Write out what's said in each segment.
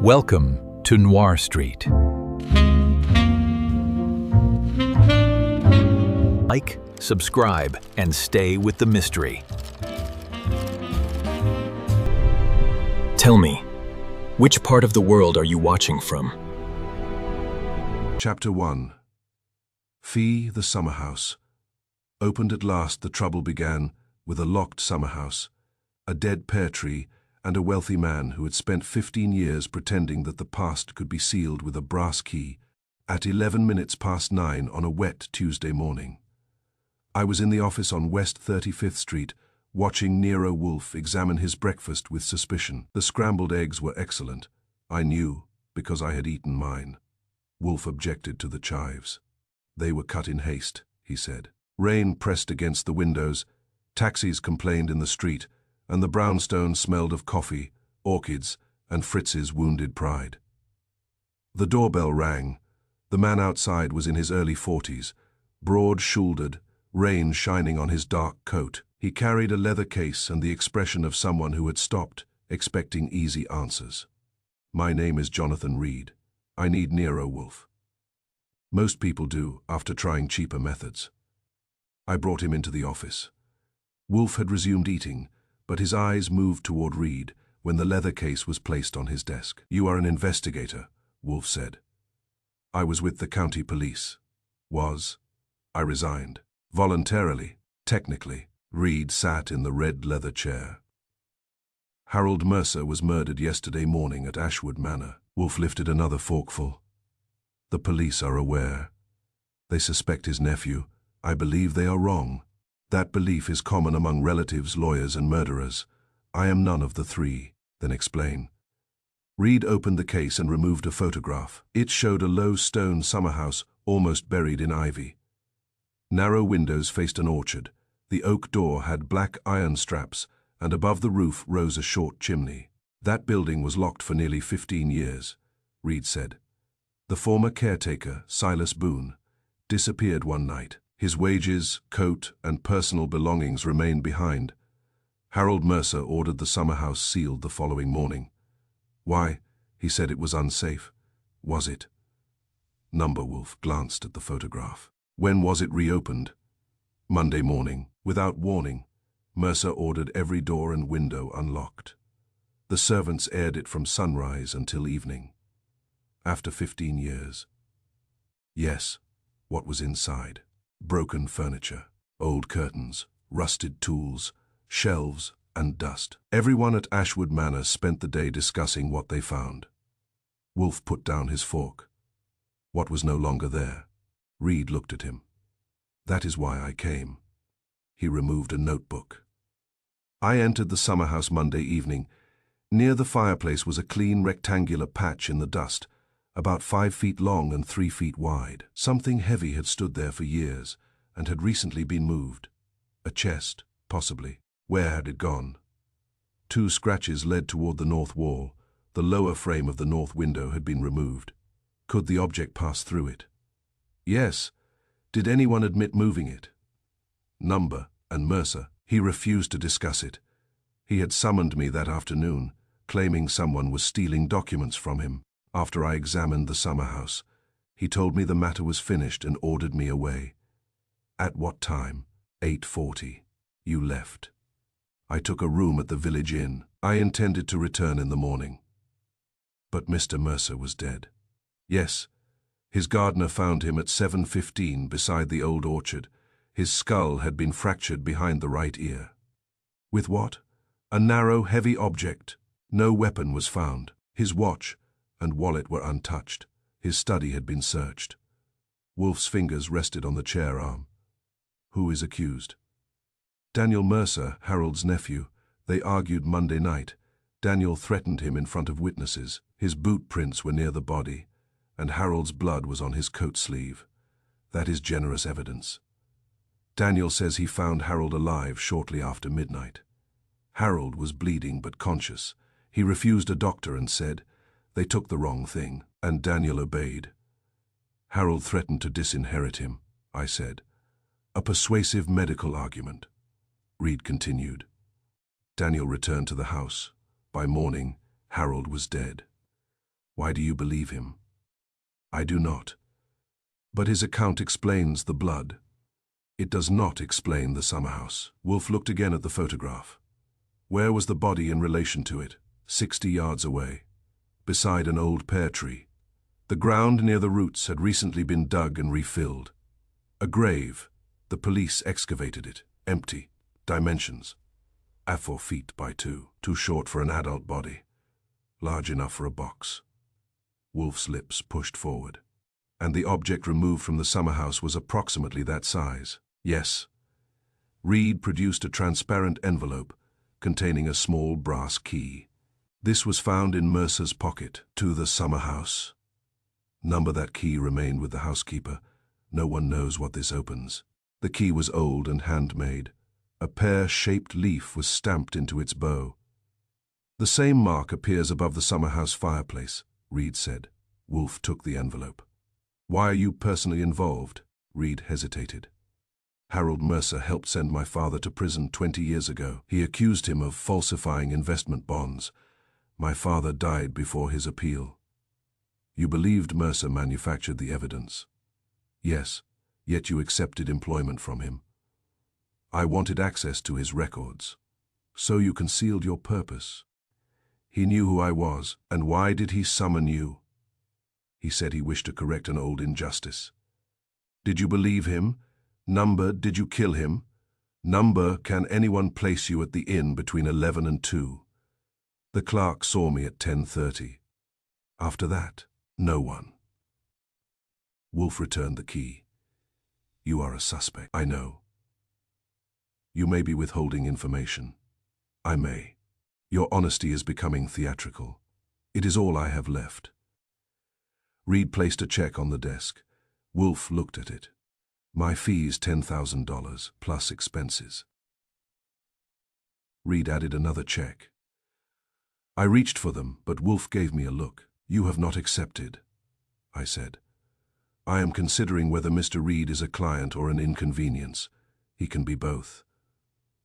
Welcome to Noir Street. Like, subscribe, and stay with the mystery. Tell me, which part of the world are you watching from? Chapter 1. Fee, the Summerhouse. Opened at last, the trouble began with a locked summerhouse, a dead pear tree, and a wealthy man who had spent 15 years pretending that the past could be sealed with a brass key at 11 minutes past 9 on a wet Tuesday morning. I was in the office on West 35th Street, watching Nero Wolfe examine his breakfast with suspicion. The scrambled eggs were excellent. I knew, because I had eaten mine. Wolfe objected to the chives. They were cut in haste, he said. Rain pressed against the windows, taxis complained in the street, and the brownstone smelled of coffee, orchids, and Fritz's wounded pride. The doorbell rang. The man outside was in his early 40s, broad-shouldered, rain shining on his dark coat. He carried a leather case and the expression of someone who had stopped, expecting easy answers. "My name is Jonathan Reed. I need Nero Wolfe." Most people do, after trying cheaper methods. I brought him into the office. Wolfe had resumed eating, but his eyes moved toward Reed when the leather case was placed on his desk. "You are an investigator," Wolfe said. "I was with the county police." I resigned. Voluntarily, technically. Reed sat in the red leather chair. "Harold Mercer was murdered yesterday morning at Ashwood Manor." Wolfe lifted another forkful. "The police are aware. They suspect his nephew. I believe they are wrong. That belief is common among relatives, lawyers, and murderers. I am none of the three." "Then explain." Reed opened the case and removed a photograph. It showed a low stone summerhouse almost buried in ivy. Narrow windows faced an orchard. The oak door had black iron straps, and above the roof rose a short chimney. "That building was locked for nearly 15 years, Reed said. "The former caretaker, Silas Boone, disappeared one night. His wages, coat, and personal belongings remained behind. Harold Mercer ordered the summerhouse sealed the following morning. Why? He said it was unsafe. Was it?" Wolfe glanced at the photograph. "When was it reopened?" "Monday morning. Without warning, Mercer ordered every door and window unlocked. The servants aired it from sunrise until evening. After 15 years. Yes, what was inside? Broken furniture, old curtains, rusted tools, shelves, and dust. Everyone at Ashwood Manor spent the day discussing what they found." Wolfe put down his fork. "What was no longer there?" Reed looked at him. "That is why I came." He removed a notebook. "I entered the summerhouse Monday evening. Near the fireplace was a clean rectangular patch in the dust, about 5 feet long and 3 feet wide. Something heavy had stood there for years and had recently been moved. A chest, possibly. Where had it gone? 2 scratches led toward the north wall. The lower frame of the north window had been removed. Could the object pass through it? Yes. Did anyone admit moving it? Number and Mercer. He refused to discuss it. He had summoned me that afternoon, claiming someone was stealing documents from him. After I examined the summerhouse, he told me the matter was finished and ordered me away. At what time? 8:40. You left. I took a room at the village inn. I intended to return in the morning. But Mr. Mercer was dead. Yes. His gardener found him at 7:15 beside the old orchard. His skull had been fractured behind the right ear. With what? A narrow, heavy object. No weapon was found. His watch and wallet were untouched. His study had been searched. Wolfe's fingers rested on the chair arm. Who is accused? Daniel Mercer, Harold's nephew. They argued Monday night. Daniel threatened him in front of witnesses. His boot prints were near the body, and Harold's blood was on his coat sleeve. That is generous evidence. Daniel says he found Harold alive shortly after midnight. Harold was bleeding but conscious. He refused a doctor and said, "They took the wrong thing," and Daniel obeyed. "Harold threatened to disinherit him," I said. "A persuasive medical argument," Reed continued. Daniel returned to the house. By morning, Harold was dead. Why do you believe him? I do not. But his account explains the blood. It does not explain the Summerhouse. Wolfe looked again at the photograph. Where was the body in relation to it? 60 yards away, beside an old pear tree. The ground near the roots had recently been dug and refilled. A grave. The police excavated it. Empty. Dimensions. 4 feet by 2. Too short for an adult body. Large enough for a box. Wolfe's lips pushed forward. And the object removed from the Summerhouse was approximately that size. Yes. Reed produced a transparent envelope containing a small brass key. This was found in Mercer's pocket. To the Summerhouse. Number that key remained with the housekeeper. No one knows what this opens. The key was old and handmade. A pear-shaped leaf was stamped into its bow. The same mark appears above the Summerhouse fireplace, Reed said. Wolfe took the envelope. Why are you personally involved? Reed hesitated. Harold Mercer helped send my father to prison 20 years ago. He accused him of falsifying investment bonds. My father died before his appeal. You believed Mercer manufactured the evidence? Yes, yet you accepted employment from him. I wanted access to his records. So you concealed your purpose. He knew who I was, and why did he summon you? He said he wished to correct an old injustice. Did you believe him? Number, did you kill him? Number, can anyone place you at the inn between 11 and 2? The clerk saw me at 10:30. After that, no one. Wolfe returned the key. You are a suspect. I know. You may be withholding information. I may. Your honesty is becoming theatrical. It is all I have left. Reed placed a check on the desk. Wolfe looked at it. My fees $10,000 plus expenses. Reed added another check. I reached for them, but Wolfe gave me a look. You have not accepted, I said. I am considering whether Mr. Reed is a client or an inconvenience. He can be both.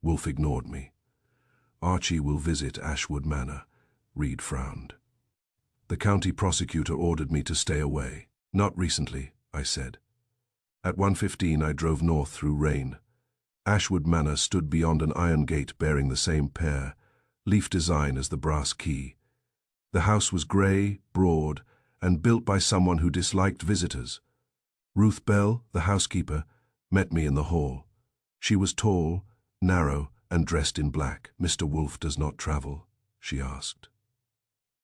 Wolfe ignored me. Archie will visit Ashwood Manor. Reed frowned. The county prosecutor ordered me to stay away. Not recently, I said. At 1:15 I drove north through rain. Ashwood Manor stood beyond an iron gate bearing the same pear, leaf design as the brass key. The house was grey, broad, and built by someone who disliked visitors. Ruth Bell, the housekeeper, met me in the hall. She was tall, narrow, and dressed in black. Mr. Wolfe does not travel, she asked.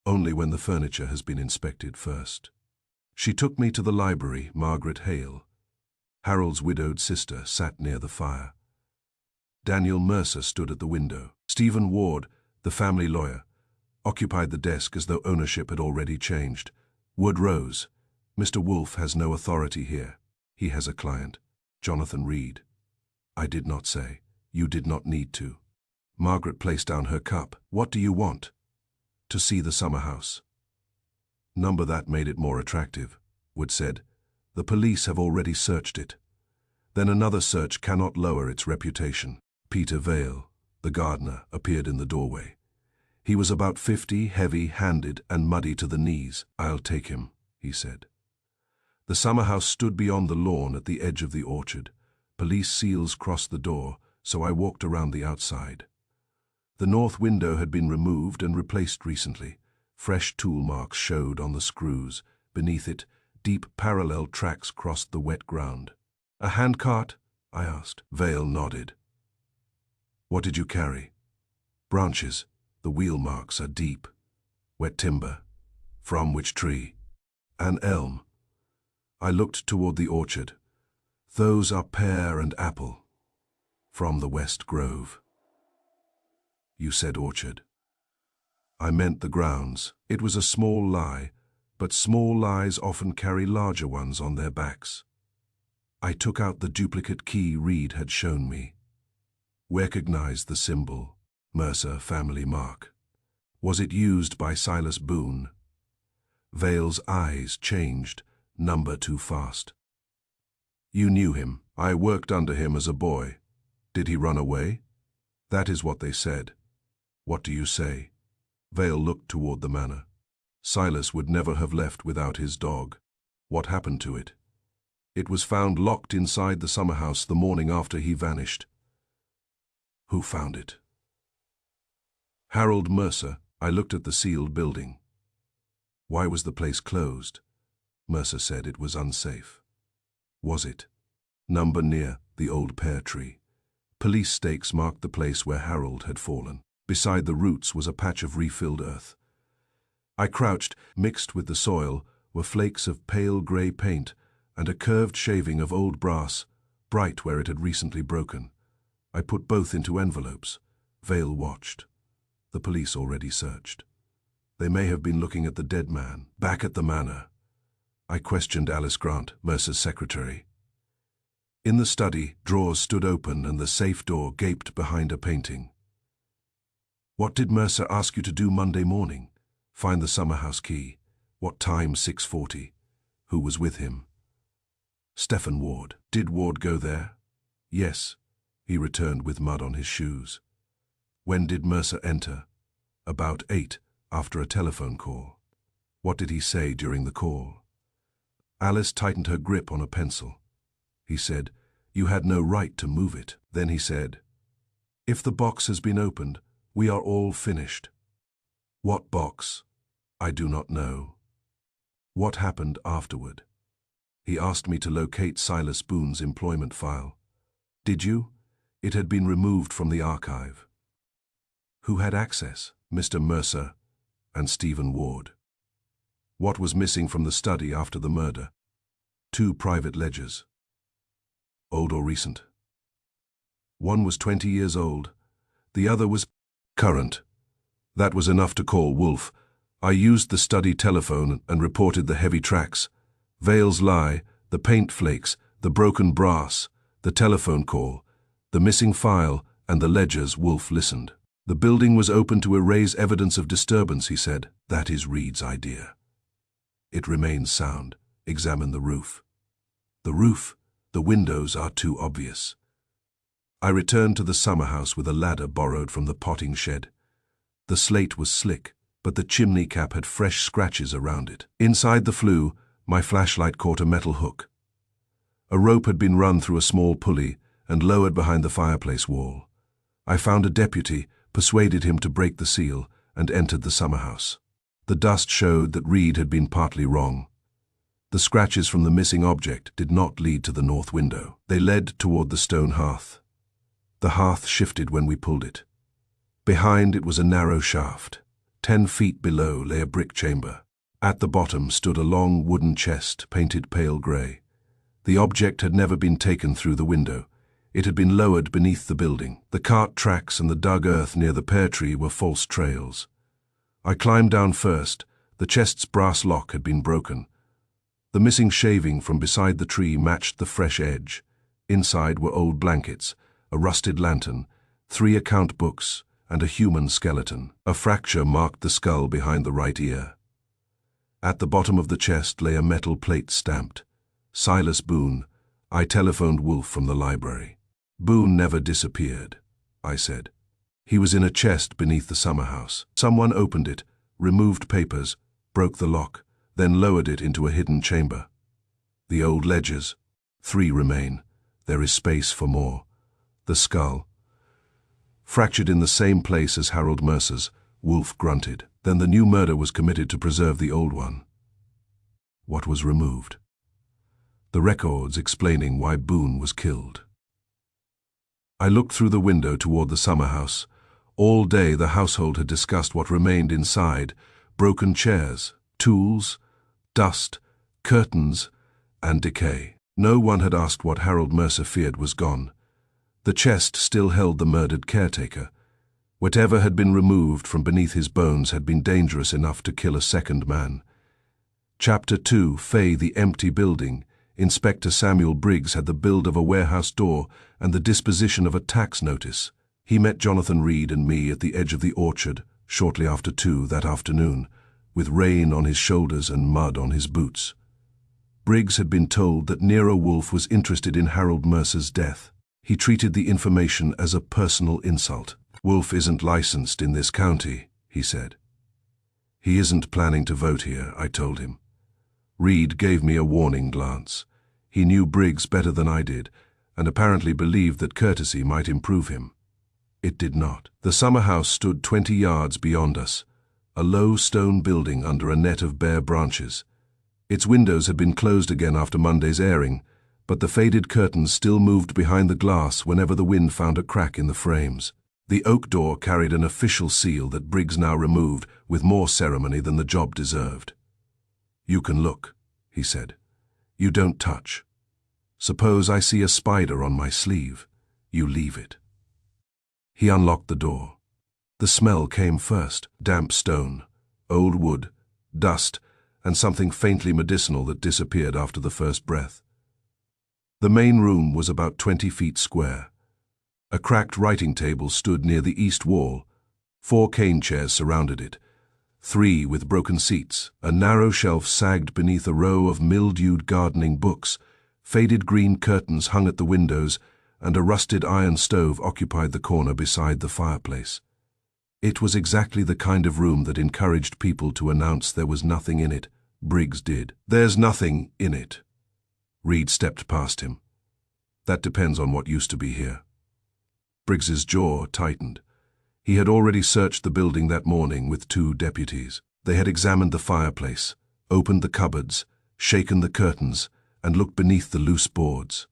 Only when the furniture has been inspected first. She took me to the library. Margaret Hale, Harold's widowed sister, sat near the fire. Daniel Mercer stood at the window. Stephen Ward, the family lawyer, occupied the desk as though ownership had already changed. Wood rose. Mr. Wolfe has no authority here. He has a client, Jonathan Reed. I did not say. You did not need to. Margaret placed down her cup. What do you want? To see the Summerhouse. Number that made it more attractive, Wood said. The police have already searched it. Then another search cannot lower its reputation. Peter Vale, the gardener, appeared in the doorway. He was about 50, heavy-handed and muddy to the knees. I'll take him, he said. The Summerhouse stood beyond the lawn at the edge of the orchard. Police seals crossed the door, so I walked around the outside. The north window had been removed and replaced recently. Fresh tool marks showed on the screws. Beneath it, deep parallel tracks crossed the wet ground. A handcart? I asked. Vale nodded. What did you carry? Branches. The wheel marks are deep. Wet timber. From which tree? An elm. I looked toward the orchard. Those are pear and apple. From the West Grove. You said orchard. I meant the grounds. It was a small lie, but small lies often carry larger ones on their backs. I took out the duplicate key Reed had shown me. Recognized the symbol, Mercer family mark. Was it used by Silas Boone? Vale's eyes changed, number too fast. You knew him. I worked under him as a boy. Did he run away? That is what they said. What do you say? Vale looked toward the manor. Silas would never have left without his dog. What happened to it? It was found locked inside the Summerhouse the morning after he vanished. Who found it? Harold Mercer. I looked at the sealed building. Why was the place closed? Mercer said it was unsafe. Was it? Number near the old pear tree. Police stakes marked the place where Harold had fallen. Beside the roots was a patch of refilled earth. I crouched. Mixed with the soil were flakes of pale grey paint and a curved shaving of old brass, bright where it had recently broken. I put both into envelopes. Vale watched. The police already searched. They may have been looking at the dead man, back at the manor. I questioned Alice Grant, Mercer's secretary. In the study, drawers stood open and the safe door gaped behind a painting. What did Mercer ask you to do Monday morning? Find the Summerhouse key. What time? 6:40. Who was with him? Stephen Ward. Did Ward go there? Yes. He returned with mud on his shoes. When did Mercer enter? About 8, after a telephone call. What did he say during the call? Alice tightened her grip on a pencil. He said, "You had no right to move it." Then he said, "If the box has been opened, we are all finished." What box? I do not know. What happened afterward? He asked me to locate Silas Boone's employment file. Did you? It had been removed from the archive. Who had access? Mr. Mercer and Stephen Ward. What was missing from the study after the murder? 2 private ledgers. Old or recent? One was 20 years old. The other was current. That was enough to call Wolfe. I used the study telephone and reported the heavy tracks. Vale's lie, the paint flakes, the broken brass, the telephone call, the missing file, and the ledgers. Wolfe listened. The building was open to erase evidence of disturbance, he said. That is Reed's idea. It remains sound. Examine the roof. The roof, the windows are too obvious. I returned to the Summerhouse with a ladder borrowed from the potting shed. The slate was slick, but the chimney cap had fresh scratches around it. Inside the flue, my flashlight caught a metal hook. A rope had been run through a small pulley and lowered behind the fireplace wall. I found a deputy, persuaded him to break the seal, and entered the Summerhouse. The dust showed that Reed had been partly wrong. The scratches from the missing object did not lead to the north window. They led toward the stone hearth. The hearth shifted when we pulled it. Behind it was a narrow shaft. 10 feet below lay a brick chamber. At the bottom stood a long wooden chest painted pale grey. The object had never been taken through the window. It had been lowered beneath the building. The cart tracks and the dug earth near the pear tree were false trails. I climbed down first. The chest's brass lock had been broken. The missing shaving from beside the tree matched the fresh edge. Inside were old blankets, a rusted lantern, 3 account books, and a human skeleton. A fracture marked the skull behind the right ear. At the bottom of the chest lay a metal plate stamped, "Silas Boone. I telephoned Wolfe from the library." Boone never disappeared, I said. He was in a chest beneath the Summerhouse. Someone opened it, removed papers, broke the lock, then lowered it into a hidden chamber. The old ledgers. 3 remain. There is space for more. The skull. Fractured in the same place as Harold Mercer's, Wolfe grunted. Then the new murder was committed to preserve the old one. What was removed? The records explaining why Boone was killed. I looked through the window toward the Summerhouse. All day the household had discussed what remained inside: broken chairs, tools, dust, curtains, and decay. No one had asked what Harold Mercer feared was gone. The chest still held the murdered caretaker. Whatever had been removed from beneath his bones had been dangerous enough to kill a second man. Chapter 2, Fay, the empty building. Inspector Samuel Briggs had the build of a warehouse door and the disposition of a tax notice. He met Jonathan Reed and me at the edge of the orchard shortly after 2 that afternoon, with rain on his shoulders and mud on his boots. Briggs had been told that Nero Wolfe was interested in Harold Mercer's death. He treated the information as a personal insult. "Wolfe isn't licensed in this county," he said. He isn't planning to vote here, I told him. Reed gave me a warning glance. He knew Briggs better than I did, and apparently believed that courtesy might improve him. It did not. The Summerhouse stood 20 yards beyond us, a low stone building under a net of bare branches. Its windows had been closed again after Monday's airing, but the faded curtains still moved behind the glass whenever the wind found a crack in the frames. The oak door carried an official seal that Briggs now removed with more ceremony than the job deserved. "You can look," he said. "You don't touch. Suppose I see a spider on my sleeve. You leave it." He unlocked the door. The smell came first: damp stone, old wood, dust, and something faintly medicinal that disappeared after the first breath. The main room was about 20 feet square. A cracked writing table stood near the east wall. 4 cane chairs surrounded it, 3 with broken seats. A narrow shelf sagged beneath a row of mildewed gardening books. Faded green curtains hung at the windows, and a rusted iron stove occupied the corner beside the fireplace. It was exactly the kind of room that encouraged people to announce there was nothing in it. Briggs did. "There's nothing in it." Reed stepped past him. "That depends on what used to be here." Briggs's jaw tightened. He had already searched the building that morning with 2 deputies. They had examined the fireplace, opened the cupboards, shaken the curtains, and looked beneath the loose boards.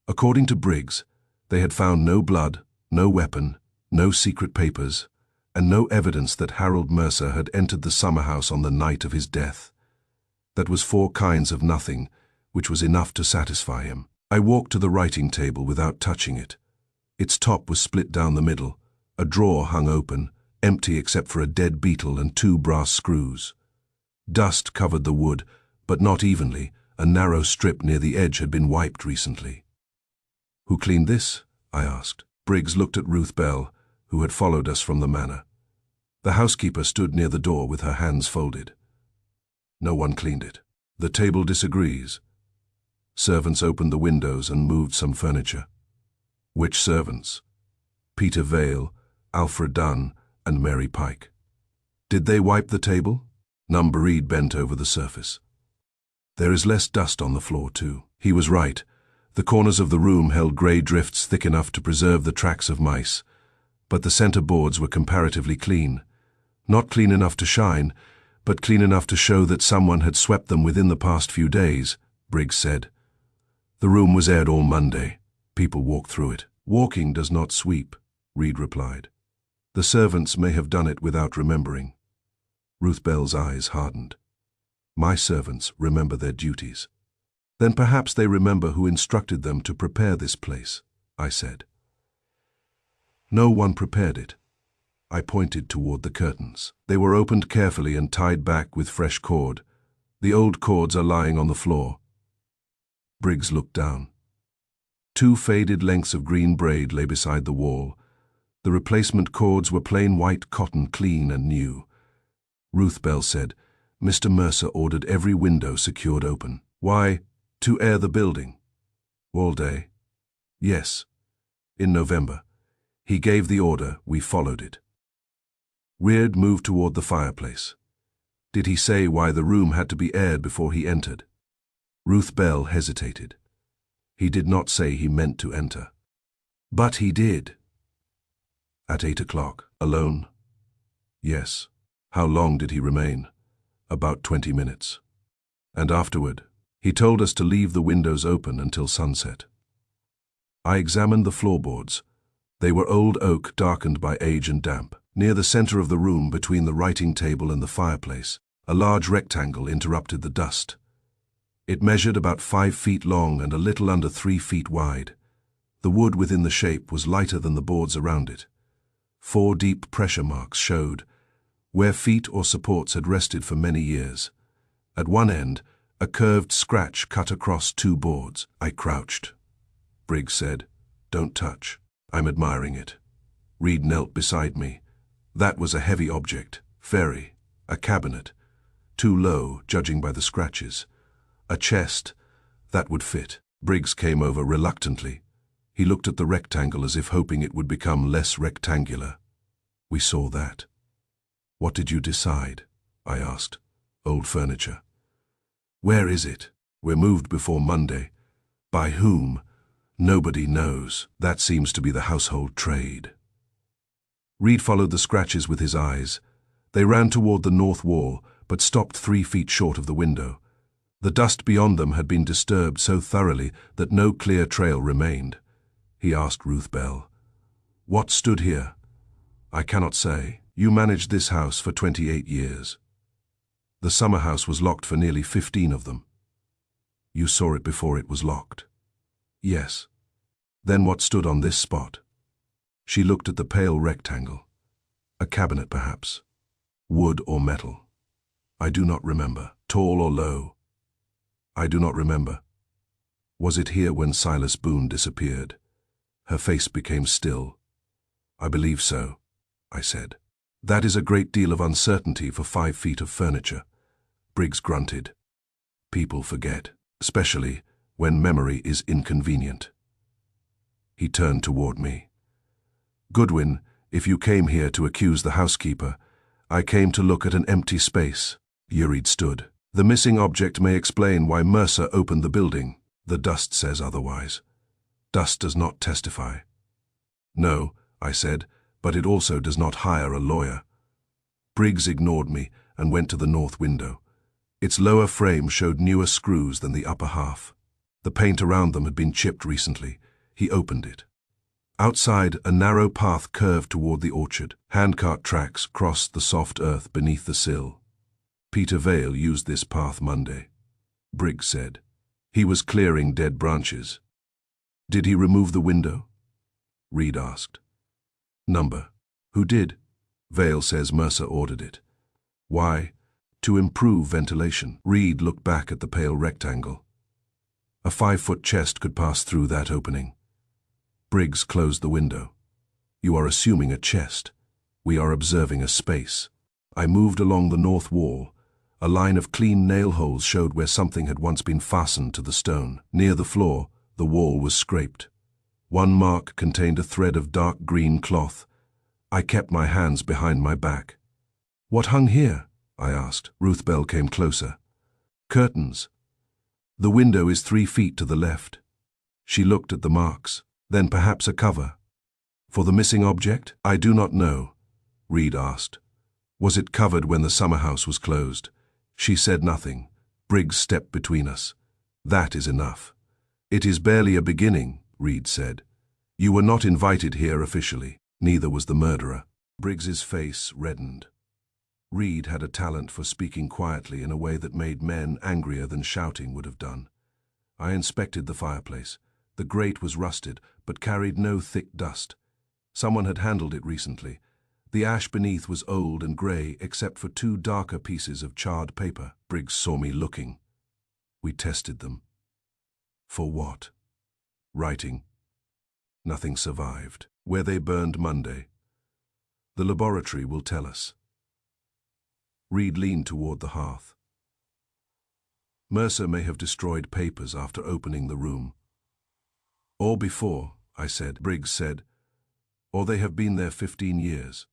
According to Briggs, they had found no blood, no weapon, no secret papers, and no evidence that Harold Mercer had entered the Summerhouse on the night of his death. That was 4 kinds of nothing, which was enough to satisfy him. I walked to the writing table without touching it. Its top was split down the middle. A drawer hung open, empty except for a dead beetle and 2 brass screws. Dust covered the wood, but not evenly. A narrow strip near the edge had been wiped recently. "Who cleaned this?" I asked. Briggs looked at Ruth Bell, who had followed us from the manor. The housekeeper stood near the door with her hands folded. "No one cleaned it. The table disagrees." Servants opened the windows and moved some furniture. "Which servants?" "Peter Vale, Alfred Dunn, and Mary Pike." "Did they wipe the table?" Reed bent over the surface. "There is less dust on the floor, too." He was right. The corners of the room held grey drifts thick enough to preserve the tracks of mice, but the center boards were comparatively clean. Not clean enough to shine, but clean enough to show that someone had swept them within the past few days, Briggs said. "The room was aired all Monday. People walked through it." "Walking does not sweep," Reed replied. "The servants may have done it without remembering." Ruth Bell's eyes hardened. "My servants remember their duties." "Then perhaps they remember who instructed them to prepare this place," I said. "No one prepared it." I pointed toward the curtains. They were opened carefully and tied back with fresh cord. The old cords are lying on the floor. Briggs looked down. 2 faded lengths of green braid lay beside the wall. The replacement cords were plain white cotton, clean and new. Ruth Bell said, "Mr. Mercer ordered every window secured open." "Why, to air the building?" "All day." "Yes. In November. He gave the order, we followed it." Reed moved toward the fireplace. "Did he say why the room had to be aired before he entered?" Ruth Bell hesitated. "He did not say he meant to enter." "But he did." "At 8 o'clock. Alone?" "Yes." "How long did he remain?" "About 20 minutes. "And afterward?" "He told us to leave the windows open until sunset." I examined the floorboards. They were old oak darkened by age and damp. Near the center of the room, between the writing table and the fireplace, a large rectangle interrupted the dust. It measured about 5 feet long and a little under 3 feet wide. The wood within the shape was lighter than the boards around it. 4 deep pressure marks showed, where feet or supports had rested for many years. At one end, a curved scratch cut across 2 boards. I crouched. Briggs said, "Don't touch." "I'm admiring it." Reed knelt beside me. That was a heavy object, very. A cabinet. Too low, judging by the scratches. A chest. That would fit. Briggs came over reluctantly. He looked at the rectangle as if hoping it would become less rectangular. We saw that. "What did you decide?" I asked. Old furniture. Where is it? We're moved before Monday. By whom? Nobody knows. That seems to be the household trade. Reed followed the scratches with his eyes. They ran toward the north wall, but stopped 3 feet short of the window. The dust beyond them had been disturbed so thoroughly that no clear trail remained. He asked Ruth Bell, "What stood here?" "I cannot say. You managed this house for 28 years. The Summerhouse was locked for nearly 15 of them. You saw it before it was locked." "Yes." "Then what stood on this spot?" She looked at the pale rectangle. "A cabinet, perhaps. Wood or metal. I do not remember. Tall or low. I do not remember." "Was it here when Silas Boone disappeared?" Her face became still. "I believe so," I said. "That is a great deal of uncertainty for 5 feet of furniture." Briggs grunted. "People forget, especially when memory is inconvenient." He turned toward me. "Goodwin, if you came here to accuse the housekeeper, I came to look at an empty space." Urid stood. "The missing object may explain why Mercer opened the building. The dust says otherwise. Dust does not testify." "No," I said, "but it also does not hire a lawyer." Briggs ignored me and went to the north window. Its lower frame showed newer screws than the upper half. The paint around them had been chipped recently. He opened it. Outside, a narrow path curved toward the orchard. Handcart tracks crossed the soft earth beneath the sill. "Peter Vale used this path Monday," Briggs said. "He was clearing dead branches." "Did he remove the window?" Reed asked. "Number. Who did?" "Vale says Mercer ordered it." "Why?" "To improve ventilation." Reed looked back at the pale rectangle. "A 5-foot chest could pass through that opening." Briggs closed the window. "You are assuming a chest. We are observing a space." I moved along the north wall. A line of clean nail holes showed where something had once been fastened to the stone. Near the floor, the wall was scraped. One mark contained a thread of dark green cloth. I kept my hands behind my back. "What hung here?" I asked. Ruth Bell came closer. "Curtains. The window is 3 feet to the left." She looked at the marks. "Then perhaps a cover." "For the missing object?" "I do not know," Reed asked. "Was it covered when the Summerhouse was closed?" She said nothing. Briggs stepped between us. "That is enough." "It is barely a beginning," Reed said. "You were not invited here officially. Neither was the murderer." Briggs's face reddened. Reed had a talent for speaking quietly in a way that made men angrier than shouting would have done. I inspected the fireplace. The grate was rusted, but carried no thick dust. Someone had handled it recently. The ash beneath was old and grey, except for 2 darker pieces of charred paper. Briggs saw me looking. "We tested them." "For what?" "Writing. Nothing survived. Where they burned Monday. The laboratory will tell us." Reed leaned toward the hearth. "Mercer may have destroyed papers after opening the room." "Or before," I said. Briggs said. "Or they have been there 15 years.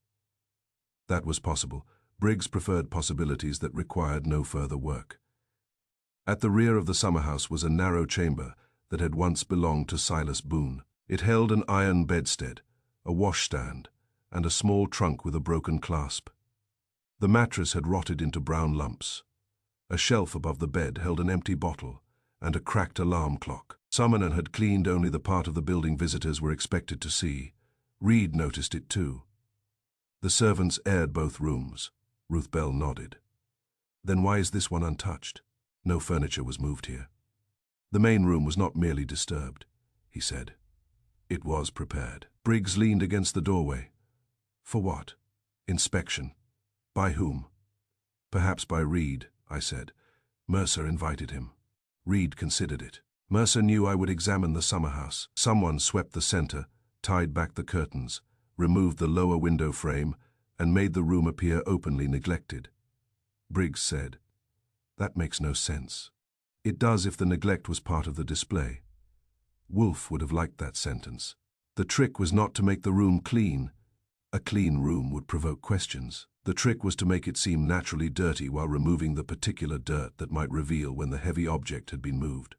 That was possible. Briggs preferred possibilities that required no further work. At the rear of the Summerhouse was a narrow chamber that had once belonged to Silas Boone. It held an iron bedstead, a washstand, and a small trunk with a broken clasp. The mattress had rotted into brown lumps. A shelf above the bed held an empty bottle and a cracked alarm clock. Summoner had cleaned only the part of the building visitors were expected to see. Reed noticed it too. The servants aired both rooms. Ruth Bell nodded. "Then why is this one untouched? No furniture was moved here." "The main room was not merely disturbed," he said. "It was prepared." Briggs leaned against the doorway. "For what?" "Inspection." "By whom?" "Perhaps by Reed," I said. "Mercer invited him." Reed considered it. "Mercer knew I would examine the Summerhouse. Someone swept the center, tied back the curtains, removed the lower window frame, and made the room appear openly neglected." Briggs said, "That makes no sense." "It does if the neglect was part of the display." Wolfe would have liked that sentence. The trick was not to make the room clean. A clean room would provoke questions. The trick was to make it seem naturally dirty while removing the particular dirt that might reveal when the heavy object had been moved.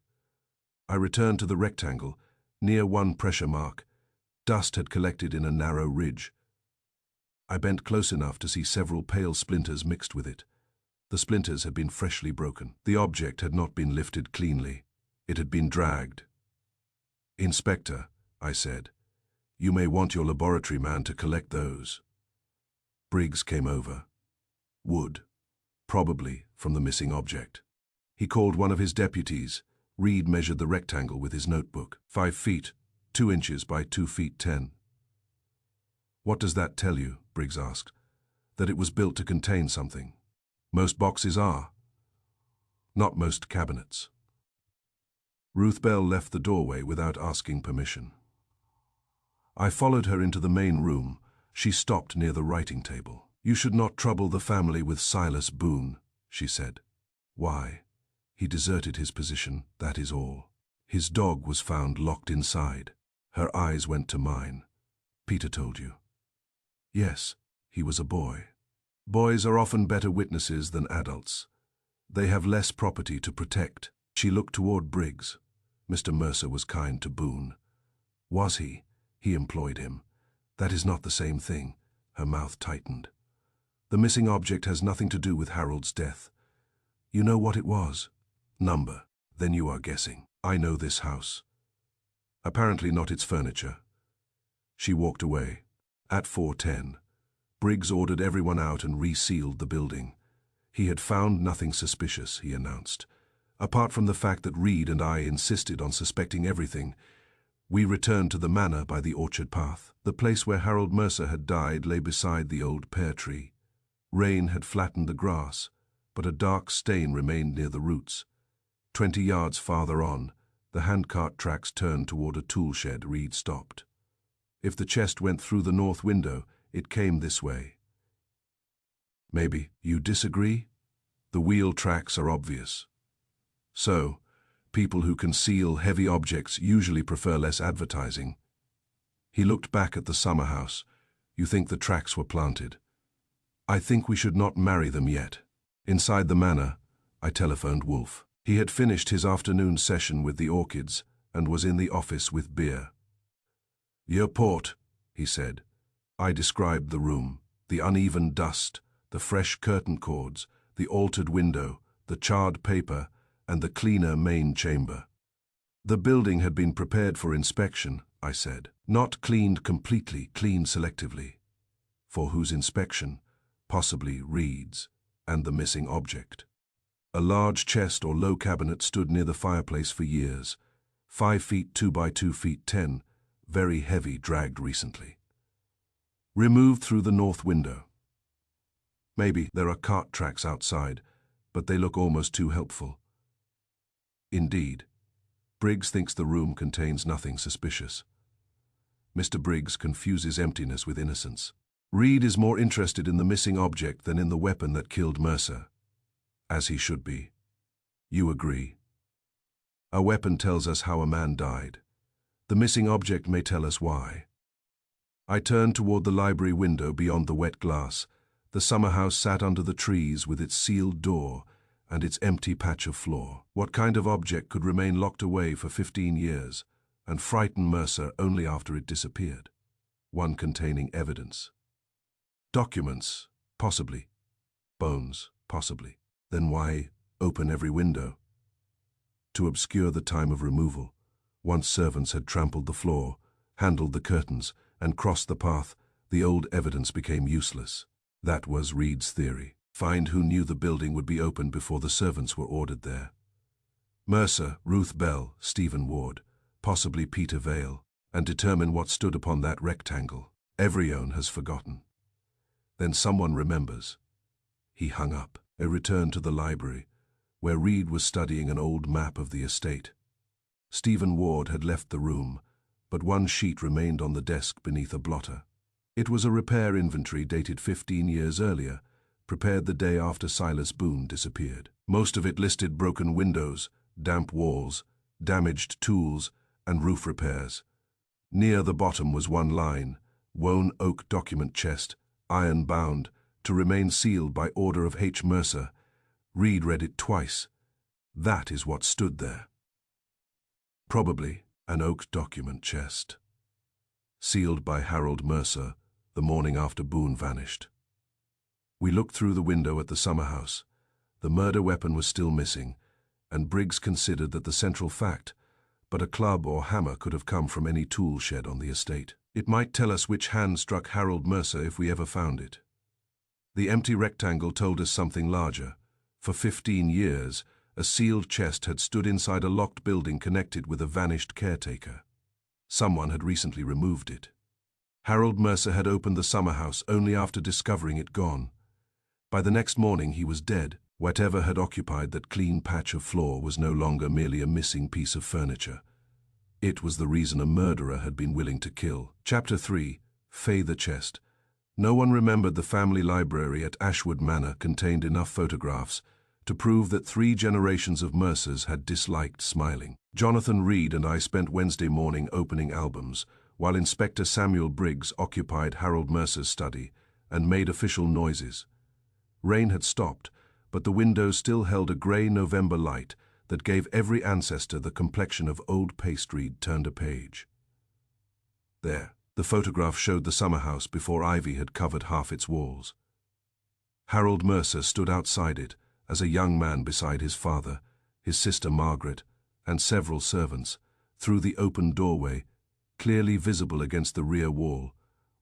I returned to the rectangle. Near one pressure mark, dust had collected in a narrow ridge. I bent close enough to see several pale splinters mixed with it. The splinters had been freshly broken. The object had not been lifted cleanly. It had been dragged. "Inspector," I said, "you may want your laboratory man to collect those." Briggs came over. Wood, probably from the missing object. He called one of his deputies. Reed measured the rectangle with his notebook. 5 feet, 2 inches by 2 feet 10. "What does that tell you?" Briggs asked. "That it was built to contain something. Most boxes are. Not most cabinets." Ruth Bell left the doorway without asking permission. I followed her into the main room. She stopped near the writing table. "You should not trouble the family with Silas Boone," she said. "Why? He deserted his position, that is all. His dog was found locked inside." Her eyes went to mine. "Peter told you?" "Yes, he was a boy. Boys are often better witnesses than adults. They have less property to protect." She looked toward Briggs. "Mr. Mercer was kind to Boone." "Was he? He employed him. That is not the same thing." Her mouth tightened. "The missing object has nothing to do with Harold's death. You know what it was?" "Number. Then you are guessing." "I know this house. Apparently not its furniture." She walked away. At 4:10, Briggs ordered everyone out and resealed the building. He had found nothing suspicious, he announced. Apart from the fact that Reed and I insisted on suspecting everything, we returned to the manor by the orchard path. The place where Harold Mercer had died lay beside the old pear tree. Rain had flattened the grass, but a dark stain remained near the roots. 20 yards farther on, the handcart tracks turned toward a tool shed. Reed stopped. "If the chest went through the north window, it came this way." "Maybe. You disagree?" "The wheel tracks are obvious." "So, people who conceal heavy objects usually prefer less advertising." He looked back at the Summerhouse. "You think the tracks were planted?" "I think we should not marry them yet." Inside the manor, I telephoned Wolfe. He had finished his afternoon session with the orchids and was in the office with beer. "Your port," he said. I described the room, the uneven dust, the fresh curtain cords, the altered window, the charred paper, and the cleaner main chamber. "The building had been prepared for inspection," I said. "Not cleaned completely, cleaned selectively." "For whose inspection?" "Possibly Reed's, and the missing object." A large chest or low cabinet stood near the fireplace for years. 5 feet 2 by 2 feet 10, very heavy, dragged recently. "Removed through the north window." "Maybe. There are cart tracks outside, but they look almost too helpful." "Indeed. Briggs thinks the room contains nothing suspicious." Mr. Briggs confuses emptiness with innocence. "Reed is more interested in the missing object than in the weapon that killed Mercer." "As he should be." "You agree?" "A weapon tells us how a man died. The missing object may tell us why." I turned toward the library window beyond the wet glass. The Summerhouse sat under the trees with its sealed door and its empty patch of floor. What kind of object could remain locked away for 15 years and frighten Mercer only after it disappeared? One containing evidence. Documents, possibly. Bones, possibly. Then why open every window? To obscure the time of removal. Once servants had trampled the floor, handled the curtains, and crossed the path, the old evidence became useless. That was Reed's theory. Find who knew the building would be opened before the servants were ordered there. Mercer, Ruth Bell, Stephen Ward, possibly Peter Vale, and determine what stood upon that rectangle. Everyone has forgotten. Then someone remembers. He hung up. I returned to the library, where Reed was studying an old map of the estate. Stephen Ward had left the room, but one sheet remained on the desk beneath a blotter. It was a repair inventory dated 15 years earlier, prepared the day after Silas Boone disappeared. Most of it listed broken windows, damp walls, damaged tools, and roof repairs. Near the bottom was one line: Woan oak document chest, iron bound, to remain sealed by order of H. Mercer. Reed read it twice. That is what stood there. Probably an oak document chest. Sealed by Harold Mercer the morning after Boone vanished. We looked through the window at the Summerhouse. The murder weapon was still missing, and Briggs considered that the central fact, but a club or hammer could have come from any tool shed on the estate. It might tell us which hand struck Harold Mercer if we ever found it. The empty rectangle told us something larger. For 15 years, a sealed chest had stood inside a locked building connected with a vanished caretaker. Someone had recently removed it. Harold Mercer had opened the Summerhouse only after discovering it gone. By the next morning he was dead. Whatever had occupied that clean patch of floor was no longer merely a missing piece of furniture. It was the reason a murderer had been willing to kill. Chapter 3. Fay the Chest. No one remembered the family library at Ashwood Manor contained enough photographs to prove that 3 generations of Mercers had disliked smiling. Jonathan Reed and I spent Wednesday morning opening albums, while Inspector Samuel Briggs occupied Harold Mercer's study and made official noises. Rain had stopped, but the windows still held a grey November light that gave every ancestor the complexion of old pastry turned a page. There, the photograph showed the Summerhouse before ivy had covered half its walls. Harold Mercer stood outside it as a young man beside his father, his sister Margaret, and several servants. Through the open doorway, clearly visible against the rear wall,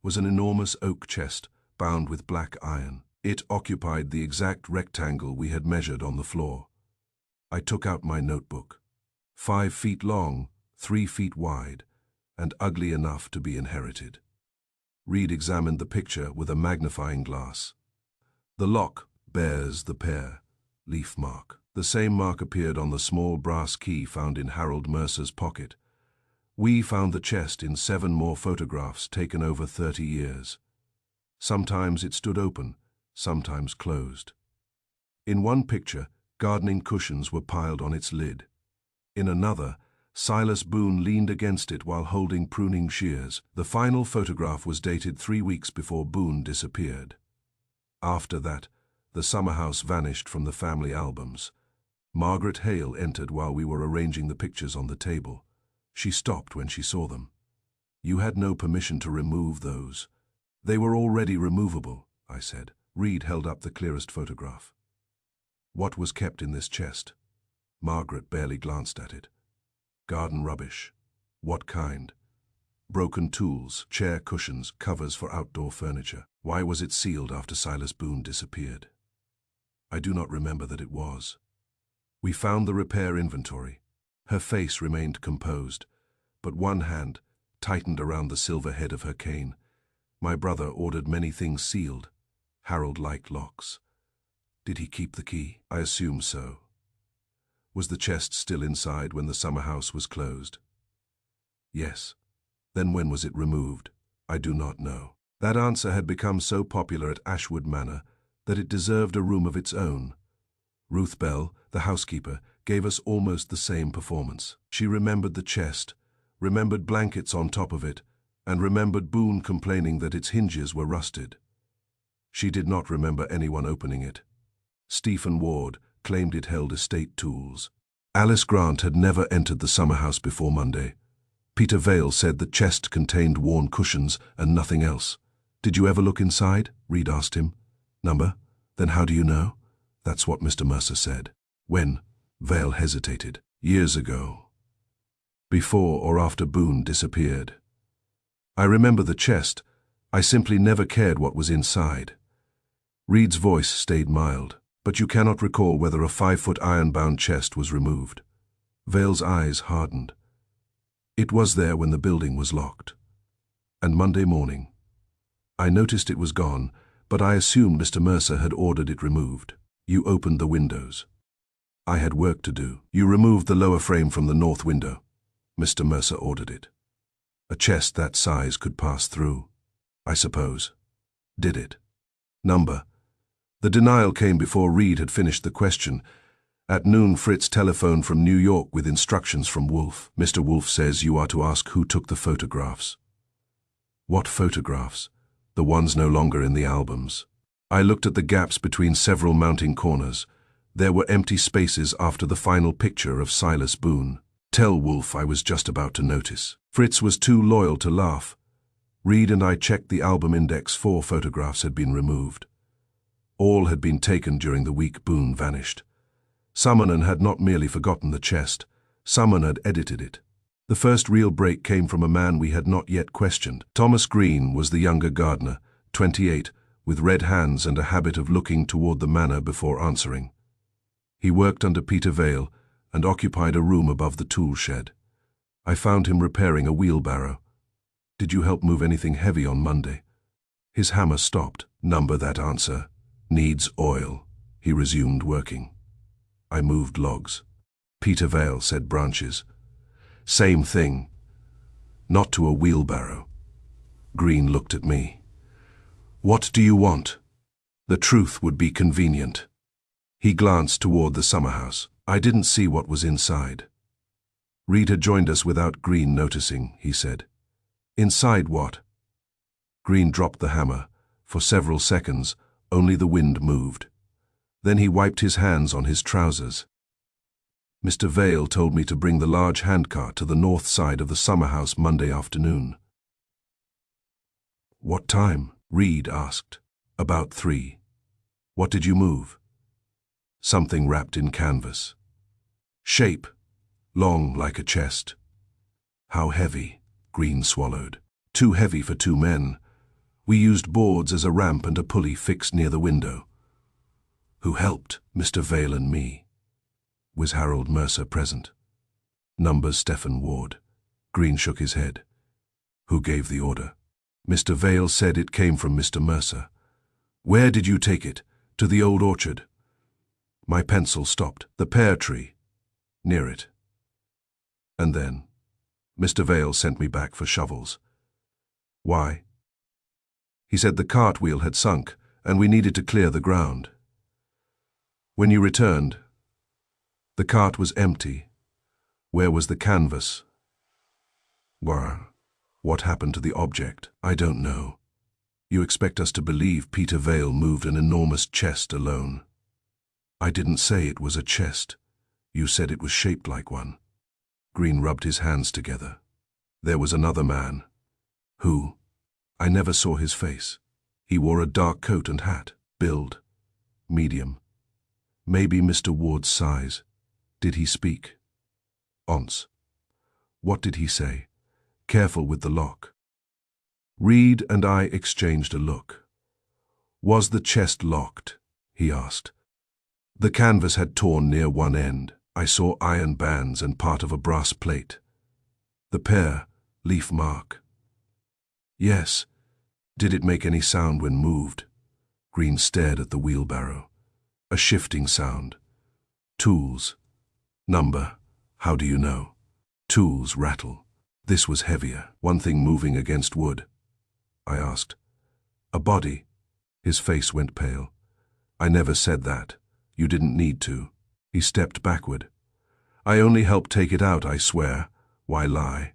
was an enormous oak chest bound with black iron. It occupied the exact rectangle we had measured on the floor. I took out my notebook. 5 feet long, 3 feet wide, and ugly enough to be inherited. Reed examined the picture with a magnifying glass. The lock bears the pear leaf mark. The same mark appeared on the small brass key found in Harold Mercer's pocket. We found the chest in 7 more photographs taken over 30 years. Sometimes it stood open, sometimes closed. In one picture, gardening cushions were piled on its lid. In another, Silas Boone leaned against it while holding pruning shears. The final photograph was dated 3 weeks before Boone disappeared. After that, the Summerhouse vanished from the family albums. Margaret Hale entered while we were arranging the pictures on the table. She stopped when she saw them. "You had no permission to remove those." "They were already removable," I said. Reed held up the clearest photograph. "What was kept in this chest?" Margaret barely glanced at it. "Garden rubbish." "What kind?" "Broken tools, chair cushions, covers for outdoor furniture." "Why was it sealed after Silas Boone disappeared?" "I do not remember that it was." We found the repair inventory. Her face remained composed, but one hand tightened around the silver head of her cane. "My brother ordered many things sealed. Harold liked locks." "Did he keep the key?" "I assume so." "Was the chest still inside when the Summerhouse was closed?" "Yes." "Then when was it removed?" "I do not know." That answer had become so popular at Ashwood Manor that it deserved a room of its own. Ruth Bell, the housekeeper, gave us almost the same performance. She remembered the chest, remembered blankets on top of it, and remembered Boone complaining that its hinges were rusted. She did not remember anyone opening it. Stephen Ward claimed it held estate tools. Alice Grant had never entered the Summerhouse before Monday. Peter Vale said the chest contained worn cushions and nothing else. "Did you ever look inside?" Reed asked him. "Number? Then how do you know?" "That's what Mr. Mercer said." "When?" Vale hesitated. "Years ago. Before or after Boone disappeared. I remember the chest. I simply never cared what was inside." Reed's voice stayed mild. "But you cannot recall whether a 5-foot iron-bound chest was removed?" Vale's eyes hardened. "It was there when the building was locked. And Monday morning. I noticed it was gone, but I assumed Mr. Mercer had ordered it removed." "You opened the windows." "I had work to do." "You removed the lower frame from the north window." "Mr. Mercer ordered it." "A chest that size could pass through." "I suppose." "Did it?" "Number?" The denial came before Reed had finished the question. At noon, Fritz telephoned from New York with instructions from Wolfe. "Mr. Wolfe says you are to ask who took the photographs." "What photographs?" "The ones no longer in the albums." I looked at the gaps between several mounting corners. There were empty spaces after the final picture of Silas Boone. Tell Wolfe, I was just about to notice. Fritz was too loyal to laugh. Reed and I checked the album index. 4 photographs had been removed. All had been taken during the week Boone vanished. Summerhouse had not merely forgotten the chest, Summerhouse had edited it. The first real break came from a man we had not yet questioned. Thomas Green was the younger gardener, 28, with red hands and a habit of looking toward the manor before answering. He worked under Peter Vale and occupied a room above the tool shed. I found him repairing a wheelbarrow. Did you help move anything heavy on Monday? His hammer stopped. Number that answer. Needs oil. He resumed working. I moved logs. Peter Vale said branches. Same thing. Not to a wheelbarrow. Green looked at me. What do you want? The truth would be convenient. He glanced toward the Summerhouse. I didn't see what was inside. Reed had joined us without Green noticing, he said. Inside what? Green dropped the hammer. For several seconds, only the wind moved. Then he wiped his hands on his trousers. Mr. Vale told me to bring the large handcart to the north side of the Summerhouse Monday afternoon. What time? Reed asked. About 3. What did you move? Something wrapped in canvas. Shape. Long like a chest. How heavy? Green swallowed. Too heavy for 2 men. We used boards as a ramp and a pulley fixed near the window. Who helped? Mr. Vale and me. Was Harold Mercer present? Numbers Stephen Ward. Green shook his head. Who gave the order? Mr. Vale said it came from Mr. Mercer. Where did you take it? To the old orchard. My pencil stopped. The pear tree. Near it. And then, Mr. Vale sent me back for shovels. Why? He said the cartwheel had sunk, and we needed to clear the ground. When you returned, the cart was empty. Where was the canvas? What happened to the object? I don't know. You expect us to believe Peter Vale moved an enormous chest alone. I didn't say it was a chest. You said it was shaped like one. Green rubbed his hands together. There was another man. Who? I never saw his face. He wore a dark coat and hat. Build. Medium. Maybe Mr. Ward's size. Did he speak? Once. What did he say? Careful with the lock. Reed and I exchanged a look. Was the chest locked? He asked. The canvas had torn near one end. I saw iron bands and part of a brass plate. The pear, leaf mark. Yes. Did it make any sound when moved? Green stared at the wheelbarrow. A shifting sound. Tools. Number. How do you know? Tools rattle. This was heavier. One thing moving against wood. I asked. A body. His face went pale. I never said that. You didn't need to. He stepped backward. I only helped take it out, I swear. Why lie?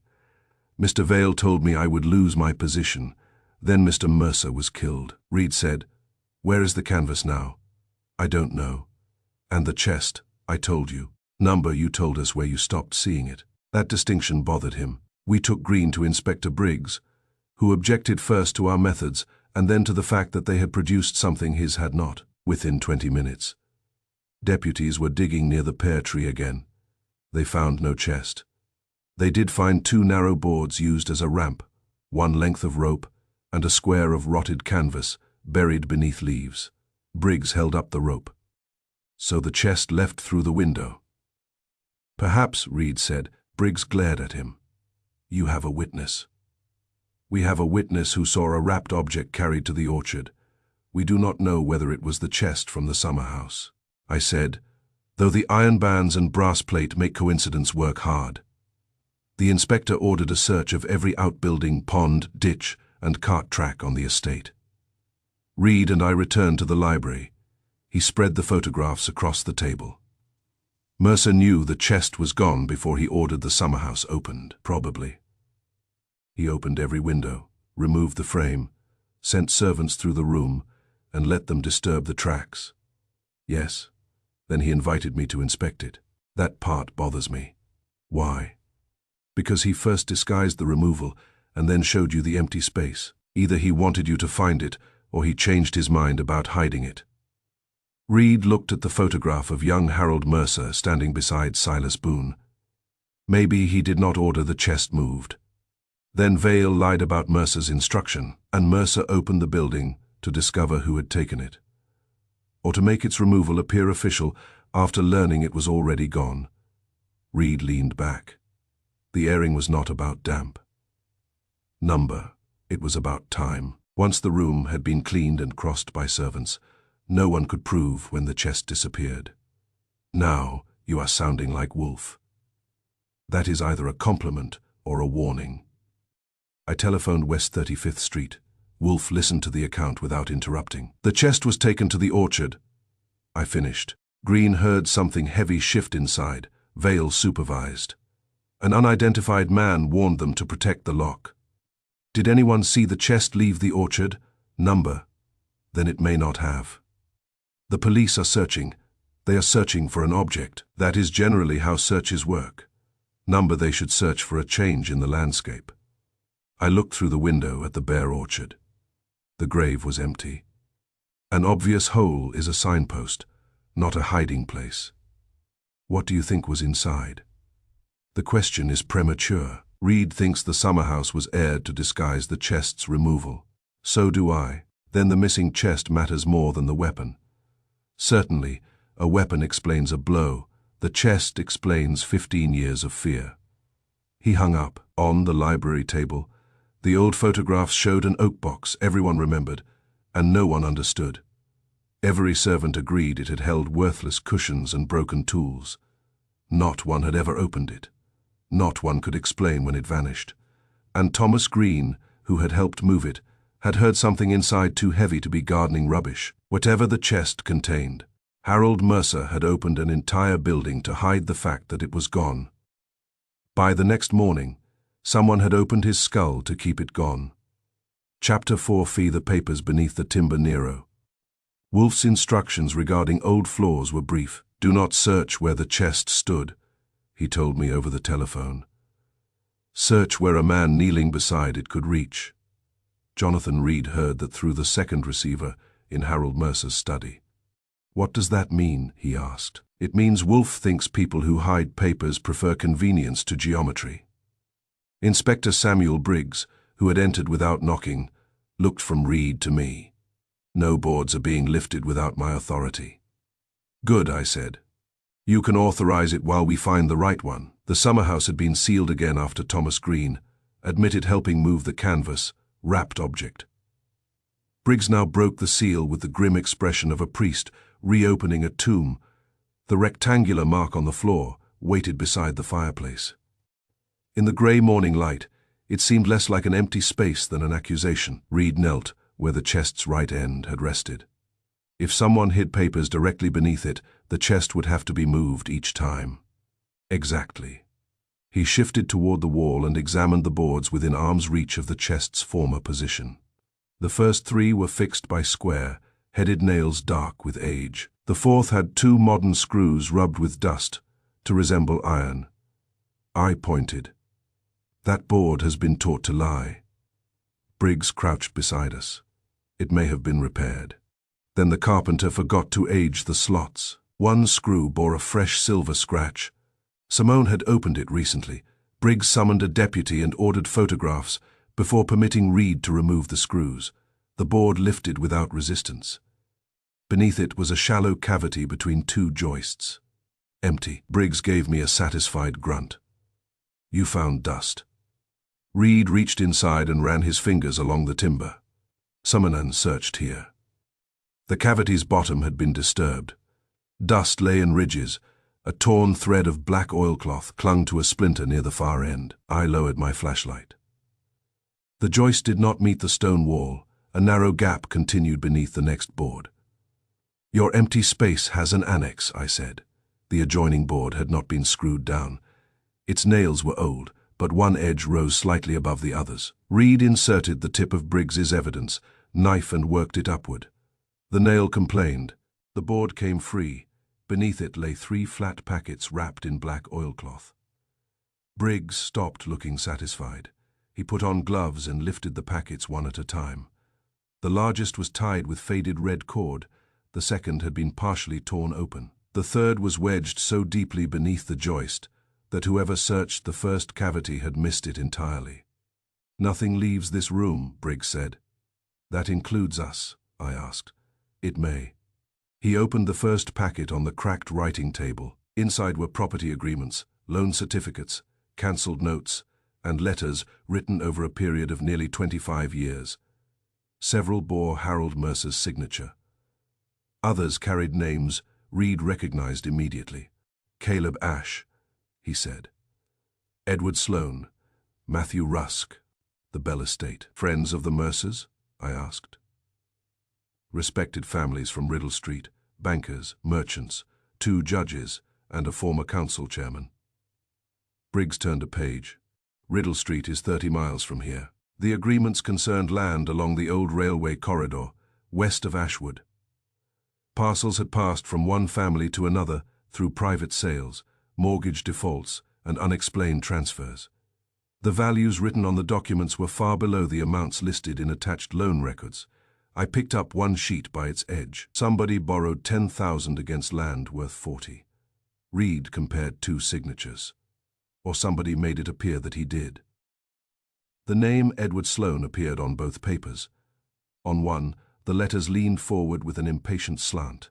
Mr. Vale told me I would lose my position. Then Mr. Mercer was killed. Reed said, Where is the canvas now? I don't know. And the chest, I told you. Number, you told us where you stopped seeing it. That distinction bothered him. We took Green to Inspector Briggs, who objected first to our methods and then to the fact that they had produced something his had not, within 20 minutes. Deputies were digging near the pear tree again. They found no chest. They did find 2 narrow boards used as a ramp, 1 length of rope, and a square of rotted canvas buried beneath leaves. Briggs held up the rope. So the chest left through the window. Perhaps, Reed said. Briggs glared at him. You have a witness. We have a witness who saw a wrapped object carried to the orchard. We do not know whether it was the chest from the Summerhouse. I said, though the iron bands and brass plate make coincidence work hard. The inspector ordered a search of every outbuilding, pond, ditch, and cart track on the estate. Reed and I returned to the library. He spread the photographs across the table. Mercer knew the chest was gone before he ordered the Summerhouse opened, probably. He opened every window, removed the frame, sent servants through the room, and let them disturb the tracks. Yes. Then he invited me to inspect it. That part bothers me. Why? Because he first disguised the removal and then showed you the empty space. Either he wanted you to find it, or he changed his mind about hiding it. Reed looked at the photograph of young Harold Mercer standing beside Silas Boone. Maybe he did not order the chest moved. Then Vale lied about Mercer's instruction, and Mercer opened the building to discover who had taken it. Or to make its removal appear official after learning it was already gone. Reed leaned back. The airing was not about damp. Number. It was about time. Once the room had been cleaned and crossed by servants, no one could prove when the chest disappeared. Now you are sounding like Wolfe. That is either a compliment or a warning. I telephoned West 35th Street. Wolfe listened to the account without interrupting. The chest was taken to the orchard. I finished. Green heard something heavy shift inside. Vale supervised. An unidentified man warned them to protect the lock. Did anyone see the chest leave the orchard? Number. Then it may not have. The police are searching. They are searching for an object. That is generally how searches work. Number, they should search for a change in the landscape. I looked through the window at the bare orchard. The grave was empty. An obvious hole is a signpost, not a hiding place. What do you think was inside? The question is premature. Reed thinks the Summerhouse was aired to disguise the chest's removal. So do I. Then the missing chest matters more than the weapon. Certainly, a weapon explains a blow. The chest explains 15 years of fear. He hung up. On the library table, the old photographs showed an oak box everyone remembered, and no one understood. Every servant agreed it had held worthless cushions and broken tools. Not one had ever opened it. Not one could explain when it vanished. And Thomas Green, who had helped move it, had heard something inside too heavy to be gardening rubbish, whatever the chest contained. Harold Mercer had opened an entire building to hide the fact that it was gone. By the next morning, someone had opened his skull to keep it gone. Chapter 4. Fee the papers beneath the timber. Nero. Wolfe's instructions regarding old floors were brief. Do not search where the chest stood, he told me over the telephone. Search where a man kneeling beside it could reach. Jonathan Reed heard that through the second receiver in Harold Mercer's study. What does that mean? He asked. It means Wolfe thinks people who hide papers prefer convenience to geometry. Inspector Samuel Briggs, who had entered without knocking, looked from Reed to me. No boards are being lifted without my authority. Good, I said. You can authorize it while we find the right one. The Summerhouse had been sealed again after Thomas Green admitted helping move the canvas, wrapped object. Briggs now broke the seal with the grim expression of a priest reopening a tomb. The rectangular mark on the floor waited beside the fireplace. In the grey morning light, it seemed less like an empty space than an accusation. Reed knelt where the chest's right end had rested. If someone hid papers directly beneath it, the chest would have to be moved each time. Exactly. He shifted toward the wall and examined the boards within arm's reach of the chest's former position. The first 3 were fixed by square, headed nails dark with age. The fourth had 2 modern screws rubbed with dust to resemble iron. I pointed. That board has been taught to lie. Briggs crouched beside us. It may have been repaired. Then the carpenter forgot to age the slots. 1 screw bore a fresh silver scratch. Simone had opened it recently. Briggs summoned a deputy and ordered photographs before permitting Reed to remove the screws. The board lifted without resistance. Beneath it was a shallow cavity between 2 joists. Empty. Briggs gave me a satisfied grunt. You found dust. Reed reached inside and ran his fingers along the timber. Summernan searched here. The cavity's bottom had been disturbed. Dust lay in ridges. A torn thread of black oilcloth clung to a splinter near the far end. I lowered my flashlight. The joist did not meet the stone wall. A narrow gap continued beneath the next board. Your empty space has an annex, I said. The adjoining board had not been screwed down. Its nails were old, but one edge rose slightly above the others. Reed inserted the tip of Briggs's evidence, knife, and worked it upward. The nail complained. The board came free. Beneath it lay 3 flat packets wrapped in black oilcloth. Briggs stopped, looking satisfied. He put on gloves and lifted the packets one at a time. The largest was tied with faded red cord. The second had been partially torn open. The third was wedged so deeply beneath the joist that whoever searched the first cavity had missed it entirely. "Nothing leaves this room," Briggs said. "That includes us?" I asked. "It may." He opened the first packet on the cracked writing table. Inside were property agreements, loan certificates, cancelled notes, and letters written over a period of nearly 25 years. Several bore Harold Mercer's signature. Others carried names Reed recognized immediately. "Caleb Ashe," he said. "Edward Sloan, Matthew Rusk, the Bell Estate." "Friends of the Mercers?" I asked. "Respected families from Riddle Street, bankers, merchants, 2 judges, and a former council chairman." Briggs turned a page. "Riddle Street is 30 miles from here. The agreements concerned land along the old railway corridor, west of Ashwood. Parcels had passed from one family to another through private sales, mortgage defaults, and unexplained transfers. The values written on the documents were far below the amounts listed in attached loan records. I picked up one sheet by its edge. Somebody borrowed 10,000 against land worth 40. Reed compared 2 signatures. Or somebody made it appear that he did. The name Edward Sloan appeared on both papers. On one, the letters leaned forward with an impatient slant.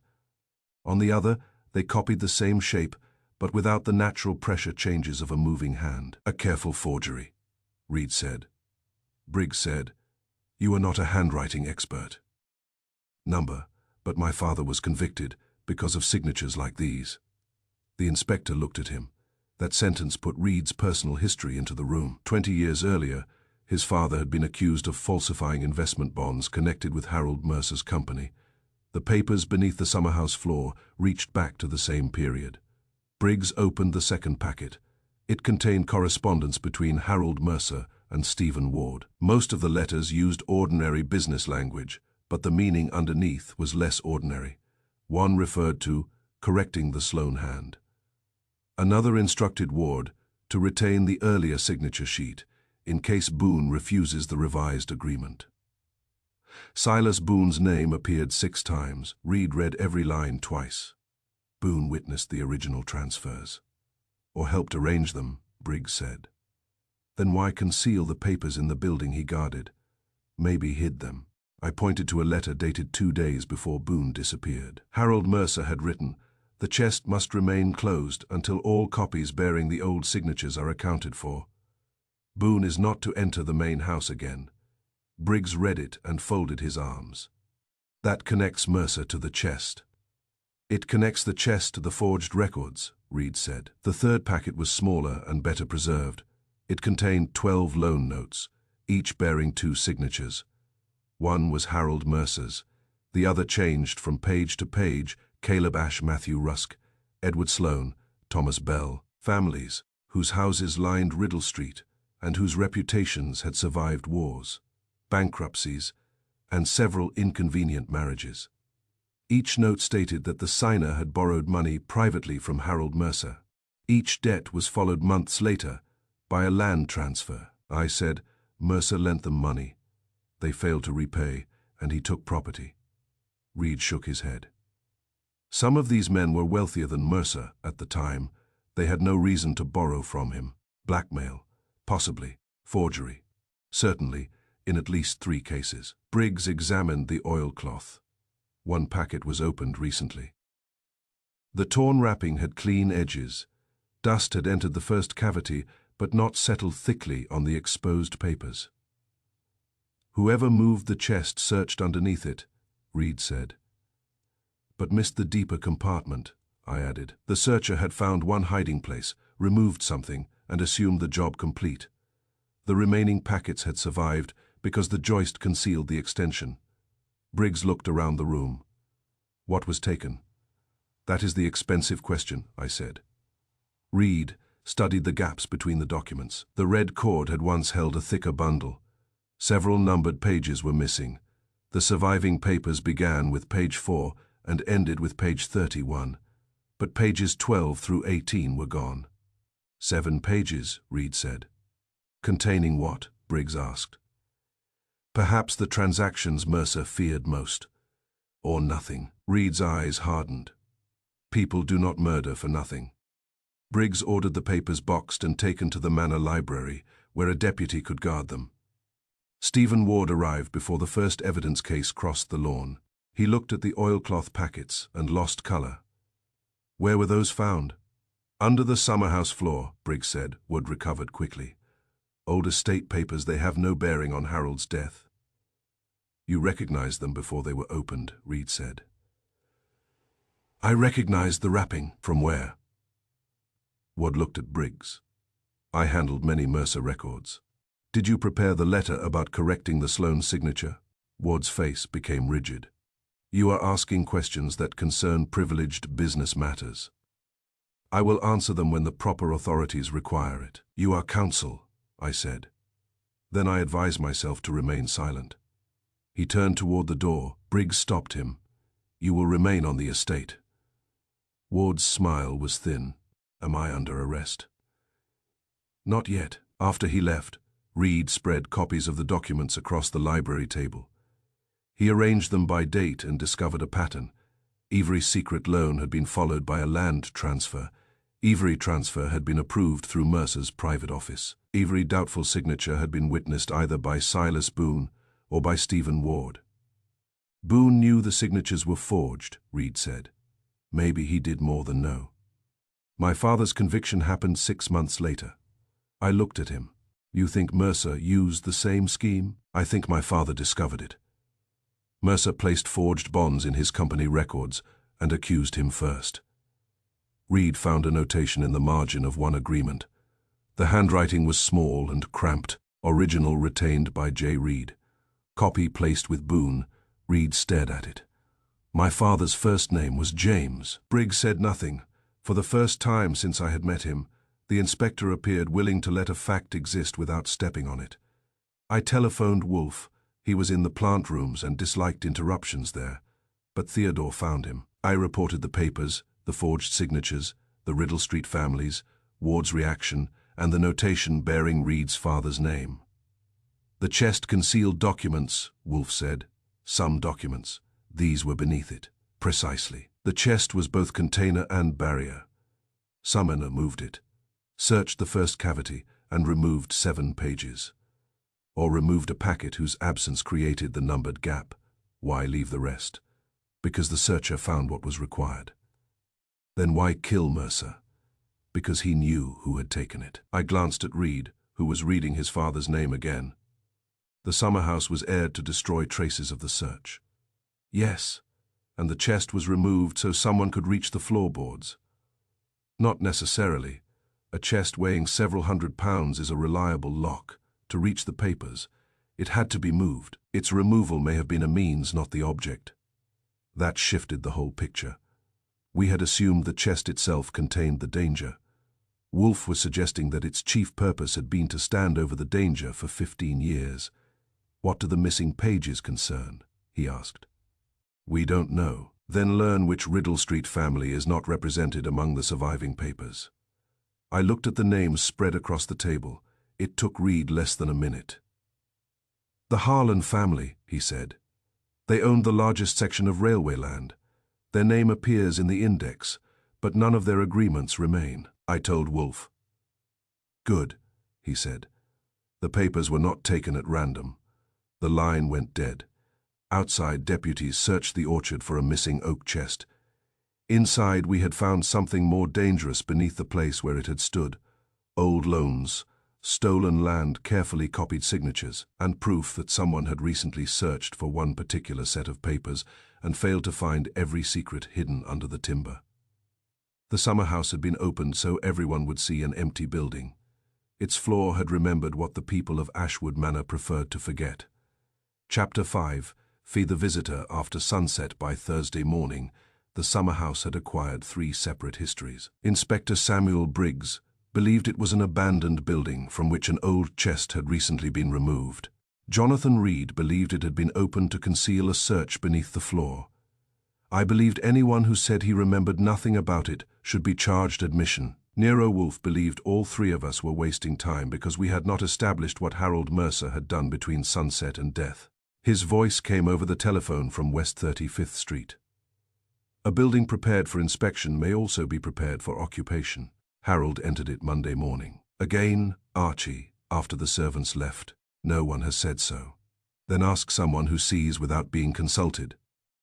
On the other, they copied the same shape, but without the natural pressure changes of a moving hand. "A careful forgery," Reed said. Briggs said, "You are not a handwriting expert." "Number, but my father was convicted because of signatures like these." The inspector looked at him. That sentence put Reed's personal history into the room. 20 years earlier, his father had been accused of falsifying investment bonds connected with Harold Mercer's company. The papers beneath the Summerhouse floor reached back to the same period. Briggs opened the second packet. It contained correspondence between Harold Mercer and Stephen Ward. Most of the letters used ordinary business language, but the meaning underneath was less ordinary. One referred to correcting the Sloan hand. Another instructed Ward to retain the earlier signature sheet in case Boone refuses the revised agreement. Silas Boone's name appeared 6 times. Reed read every line twice. Boone witnessed the original transfers. Or helped arrange them, Briggs said. Then why conceal the papers in the building he guarded? Maybe hid them. I pointed to a letter dated 2 days before Boone disappeared. Harold Mercer had written, "The chest must remain closed until all copies bearing the old signatures are accounted for. Boone is not to enter the main house again." Briggs read it and folded his arms. "That connects Mercer to the chest." "It connects the chest to the forged records," Reed said. The third packet was smaller and better preserved. It contained 12 loan notes, each bearing 2 signatures. One was Harold Mercer's. The other changed from page to page: Caleb Ashe, Matthew Rusk, Edward Sloan, Thomas Bell. Families whose houses lined Riddle Street and whose reputations had survived wars, bankruptcies, and several inconvenient marriages. Each note stated that the signer had borrowed money privately from Harold Mercer. Each debt was followed months later by a land transfer. I said, "Mercer lent them money. They failed to repay, and he took property." Reed shook his head. "Some of these men were wealthier than Mercer at the time. They had no reason to borrow from him. Blackmail, possibly. Forgery, certainly, in at least 3 cases." Briggs examined the oilcloth. One packet was opened recently. The torn wrapping had clean edges. Dust had entered the first cavity, but not settled thickly on the exposed papers. "Whoever moved the chest searched underneath it," Reed said. "But missed the deeper compartment," I added. "The searcher had found one hiding place, removed something, and assumed the job complete. The remaining packets had survived because the joist concealed the extension." Briggs looked around the room. "What was taken?" "That is the expensive question," I said. Reed studied the gaps between the documents. The red cord had once held a thicker bundle. Several numbered pages were missing. The surviving papers began with page 4 and ended with page 31, but pages 12 through 18 were gone. 7 pages, Reed said. Containing what? Briggs asked. Perhaps the transactions Mercer feared most. Or nothing. Reed's eyes hardened. People do not murder for nothing. Briggs ordered the papers boxed and taken to the Manor Library, where a deputy could guard them. Stephen Ward arrived before the first evidence case crossed the lawn. He looked at the oilcloth packets and lost color. Where were those found? Under the Summerhouse floor, Briggs said. Wood recovered quickly. Old estate papers, they have no bearing on Harold's death. You recognized them before they were opened, Reed said. I recognized the wrapping. From where? Wood looked at Briggs. I handled many Mercer records. Did you prepare the letter about correcting the Sloane signature? Ward's face became rigid. You are asking questions that concern privileged business matters. I will answer them when the proper authorities require it. You are counsel, I said. Then I advised myself to remain silent. He turned toward the door. Briggs stopped him. You will remain on the estate. Ward's smile was thin. Am I under arrest? Not yet. After he left, Reed spread copies of the documents across the library table. He arranged them by date and discovered a pattern. Avery's secret loan had been followed by a land transfer. Avery transfer had been approved through Mercer's private office. Avery's doubtful signature had been witnessed either by Silas Boone or by Stephen Ward. Boone knew the signatures were forged, Reed said. Maybe he did more than know. My father's conviction happened 6 months later. I looked at him. You think Mercer used the same scheme? I think my father discovered it. Mercer placed forged bonds in his company records and accused him first. Reed found a notation in the margin of one agreement. The handwriting was small and cramped, original retained by J. Reed. Copy placed with Boone. Reed stared at it. My father's first name was James. Briggs said nothing. For the first time since I had met him, the inspector appeared willing to let a fact exist without stepping on it. I telephoned Wolfe. He was in the plant rooms and disliked interruptions there. But Theodore found him. I reported the papers, the forged signatures, the Riddle Street families, Ward's reaction, and the notation bearing Reed's father's name. The chest concealed documents, Wolfe said. Some documents. These were beneath it. Precisely. The chest was both container and barrier. Summoner moved it, searched the first cavity, and removed 7 pages. Or removed a packet whose absence created the numbered gap. Why leave the rest? Because the searcher found what was required. Then why kill Mercer? Because he knew who had taken it. I glanced at Reed, who was reading his father's name again. The Summerhouse was aired to destroy traces of the search. Yes, and the chest was removed so someone could reach the floorboards. Not necessarily. A chest weighing several £100 is a reliable lock. To reach the papers, it had to be moved. Its removal may have been a means, not the object. That shifted the whole picture. We had assumed the chest itself contained the danger. Wolfe was suggesting that its chief purpose had been to stand over the danger for 15 years. What do the missing pages concern? He asked. We don't know. Then learn which Riddle Street family is not represented among the surviving papers. I looked at the names spread across the table. It took Reed less than a minute. The Harlan family, he said. They owned the largest section of railway land. Their name appears in the index, but none of their agreements remain. I told Wolfe. Good, he said. The papers were not taken at random. The line went dead. Outside, deputies searched the orchard for a missing oak chest. Inside, we had found something more dangerous beneath the place where it had stood. Old loans, stolen land, carefully copied signatures, and proof that someone had recently searched for one particular set of papers and failed to find every secret hidden under the timber. The Summerhouse had been opened so everyone would see an empty building. Its floor had remembered what the people of Ashwood Manor preferred to forget. Chapter 5. Feed the visitor after sunset. By Thursday morning, the Summerhouse had acquired 3 separate histories. Inspector Samuel Briggs believed it was an abandoned building from which an old chest had recently been removed. Jonathan Reed believed it had been opened to conceal a search beneath the floor. I believed anyone who said he remembered nothing about it should be charged admission. Nero Wolfe believed all three of us were wasting time because we had not established what Harold Mercer had done between sunset and death. His voice came over the telephone from West 35th Street. A building prepared for inspection may also be prepared for occupation. Harold entered it Monday morning. Again, Archie, after the servants left. No one has said so. Then ask someone who sees without being consulted.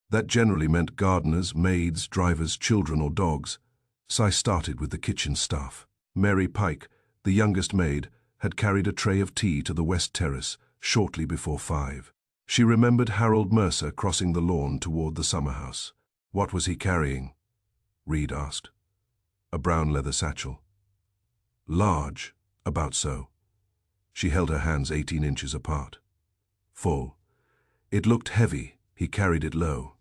That generally meant gardeners, maids, drivers, children or dogs. So I started with the kitchen staff. Mary Pike, the youngest maid, had carried a tray of tea to the West Terrace shortly before 5. She remembered Harold Mercer crossing the lawn toward the Summerhouse. What was he carrying? Reed asked. A brown leather satchel. Large, about so. She held her hands 18 inches apart. Full. It looked heavy. He carried it low.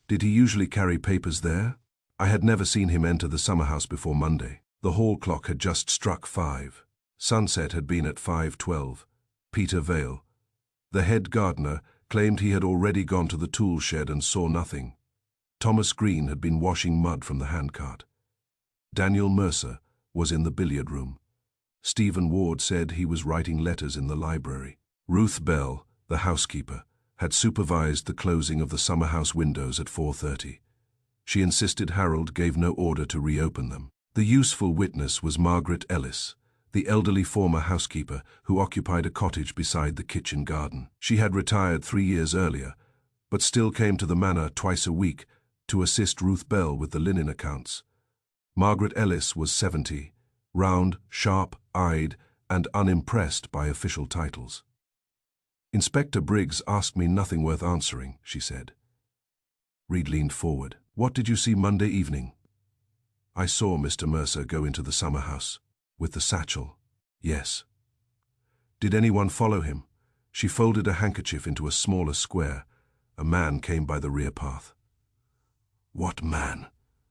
Did he usually carry papers there? I had never seen him enter the Summerhouse before Monday. The hall clock had just struck 5. Sunset had been at 5:12. Peter Vale, the head gardener, claimed he had already gone to the tool shed and saw nothing. Thomas Green had been washing mud from the handcart. Daniel Mercer was in the billiard room. Stephen Ward said he was writing letters in the library. Ruth Bell, the housekeeper, had supervised the closing of the Summerhouse windows at 4:30. She insisted Harold gave no order to reopen them. The useful witness was Margaret Ellis, the elderly former housekeeper who occupied a cottage beside the kitchen garden. She had retired 3 years earlier, but still came to the manor twice a week to assist Ruth Bell with the linen accounts. Margaret Ellis was 70, round, sharp-eyed, and unimpressed by official titles. Inspector Briggs asked me nothing worth answering, she said. Reed leaned forward. What did you see Monday evening? I saw Mr. Mercer go into the Summerhouse. With the satchel. Yes. Did anyone follow him? She folded a handkerchief into a smaller square. A man came by the rear path. What man?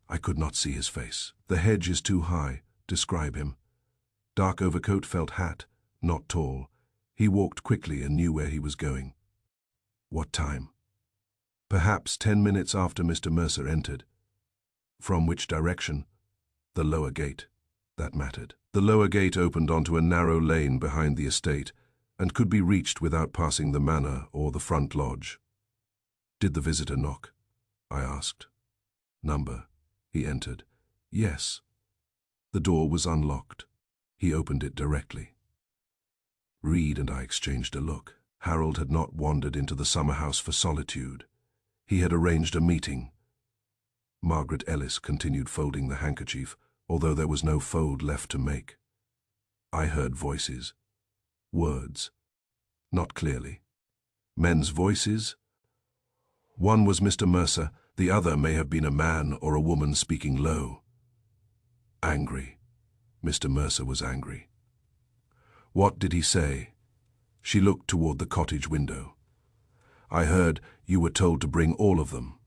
I could not see his face. The hedge is too high. Describe him. Dark overcoat, felt hat, not tall. He walked quickly and knew where he was going. What time? Perhaps 10 minutes after Mr. Mercer entered. From which direction? The lower gate. That mattered. The lower gate opened onto a narrow lane behind the estate and could be reached without passing the manor or the front lodge. Did the visitor knock? I asked. Number. He entered. Yes. The door was unlocked. He opened it directly. Reed and I exchanged a look. Harold had not wandered into the Summerhouse for solitude. He had arranged a meeting. Margaret Ellis continued folding the handkerchief, although there was no fold left to make. I heard voices. Words. Not clearly. Men's voices? One was Mr. Mercer, the other may have been a man or a woman speaking low. Angry. Mr. Mercer was angry. What did he say? She looked toward the cottage window. I heard you were told to bring all of them.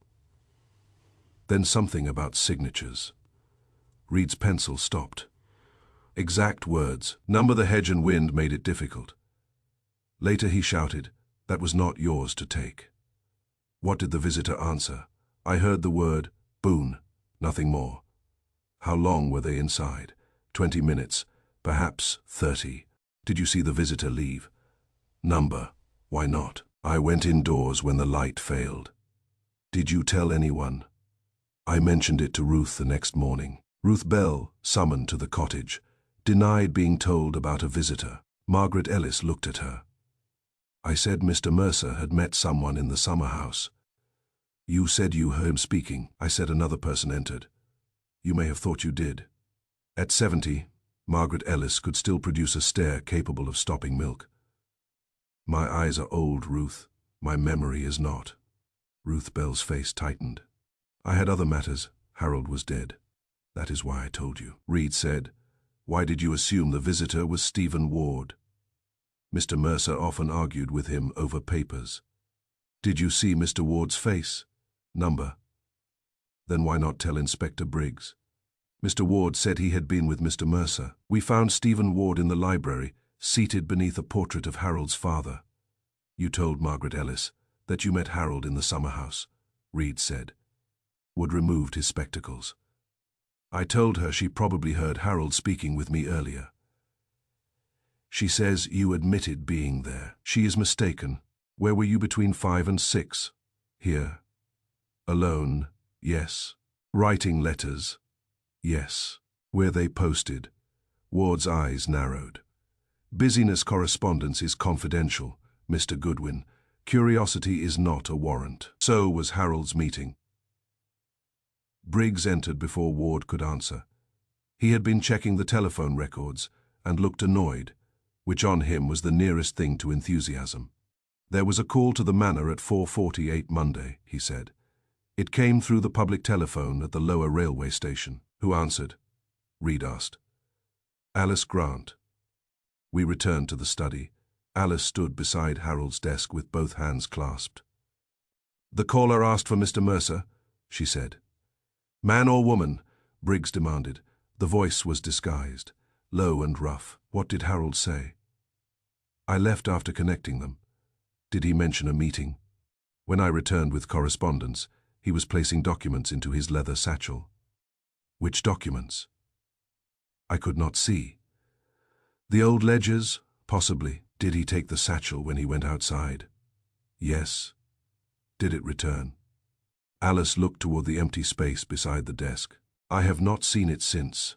Then something about signatures. Reed's pencil stopped. Exact words, number the hedge and wind made it difficult. Later he shouted, that was not yours to take. What did the visitor answer? I heard the word, Boone, nothing more. How long were they inside? 20 minutes, perhaps 30. Did you see the visitor leave? Number, why not? I went indoors when the light failed. Did you tell anyone? I mentioned it to Ruth the next morning. Ruth Bell, summoned to the cottage, denied being told about a visitor. Margaret Ellis looked at her. I said Mr. Mercer had met someone in the Summerhouse. You said you heard him speaking. I said another person entered. You may have thought you did. At 70, Margaret Ellis could still produce a stare capable of stopping milk. My eyes are old, Ruth. My memory is not. Ruth Bell's face tightened. I had other matters. Harold was dead. That is why I told you. Reed said, why did you assume the visitor was Stephen Ward? Mr. Mercer often argued with him over papers. Did you see Mr. Ward's face? Number. Then why not tell Inspector Briggs? Mr. Ward said he had been with Mr. Mercer. We found Stephen Ward in the library, seated beneath a portrait of Harold's father. You told Margaret Ellis that you met Harold in the Summerhouse, Reed said. Wood removed his spectacles. I told her she probably heard Harold speaking with me earlier. She says you admitted being there. She is mistaken. Where were you between 5 and 6? Here. Alone, yes. Writing letters, yes. Where they posted. Ward's eyes narrowed. Busyness correspondence is confidential, Mr. Goodwin. Curiosity is not a warrant. So was Harold's meeting. Briggs entered before Ward could answer. He had been checking the telephone records and looked annoyed, which on him was the nearest thing to enthusiasm. There was a call to the manor at 4:48 Monday, he said. It came through the public telephone at the lower railway station. Who answered? Reed asked. Alice Grant. We returned to the study. Alice stood beside Harold's desk with both hands clasped. The caller asked for Mr. Mercer, she said. Man or woman? Briggs demanded. The voice was disguised, low and rough. What did Harold say? I left after connecting them. Did he mention a meeting? When I returned with correspondence, he was placing documents into his leather satchel. Which documents? I could not see. The old ledgers, possibly. Did he take the satchel when he went outside? Yes. Did it return? Alice looked toward the empty space beside the desk. I have not seen it since.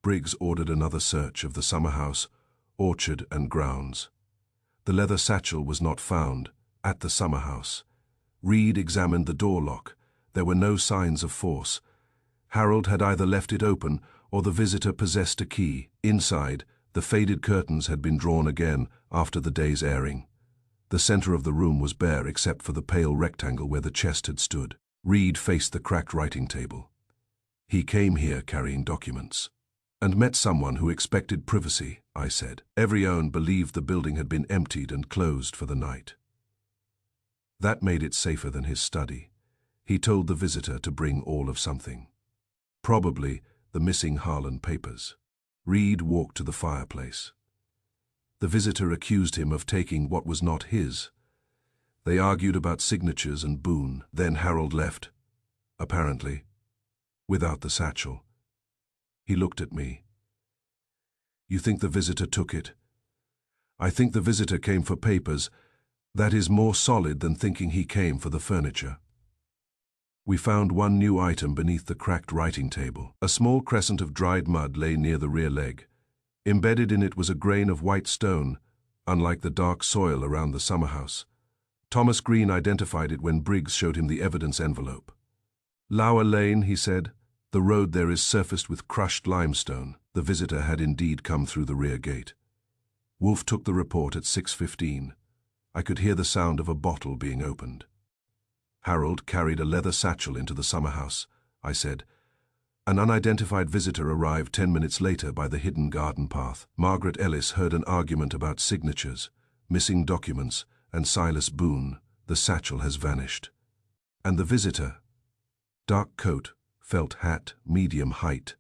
Briggs ordered another search of the Summerhouse, orchard and grounds. The leather satchel was not found at the Summerhouse. Reed examined the door lock. There were no signs of force. Harold had either left it open or the visitor possessed a key. Inside, the faded curtains had been drawn again after the day's airing. The center of the room was bare except for the pale rectangle where the chest had stood. Reed faced the cracked writing table. He came here carrying documents. And met someone who expected privacy, I said. Everyone believed the building had been emptied and closed for the night. That made it safer than his study. He told the visitor to bring all of something. Probably the missing Harlan papers. Reed walked to the fireplace. The visitor accused him of taking what was not his. They argued about signatures and Boone. Then Harold left, apparently, without the satchel. He looked at me. You think the visitor took it? I think the visitor came for papers. That is more solid than thinking he came for the furniture. We found one new item beneath the cracked writing table. A small crescent of dried mud lay near the rear leg. Embedded in it was a grain of white stone, unlike the dark soil around the Summerhouse. Thomas Green identified it when Briggs showed him the evidence envelope. Lower Lane, he said. The road there is surfaced with crushed limestone. The visitor had indeed come through the rear gate. Wolfe took the report at 6:15. I could hear the sound of a bottle being opened. Harold carried a leather satchel into the Summerhouse, I said. An unidentified visitor arrived 10 minutes later by the hidden garden path. Margaret Ellis heard an argument about signatures, missing documents, and Silas Boone. The satchel has vanished. And the visitor? Dark coat, felt hat, medium height.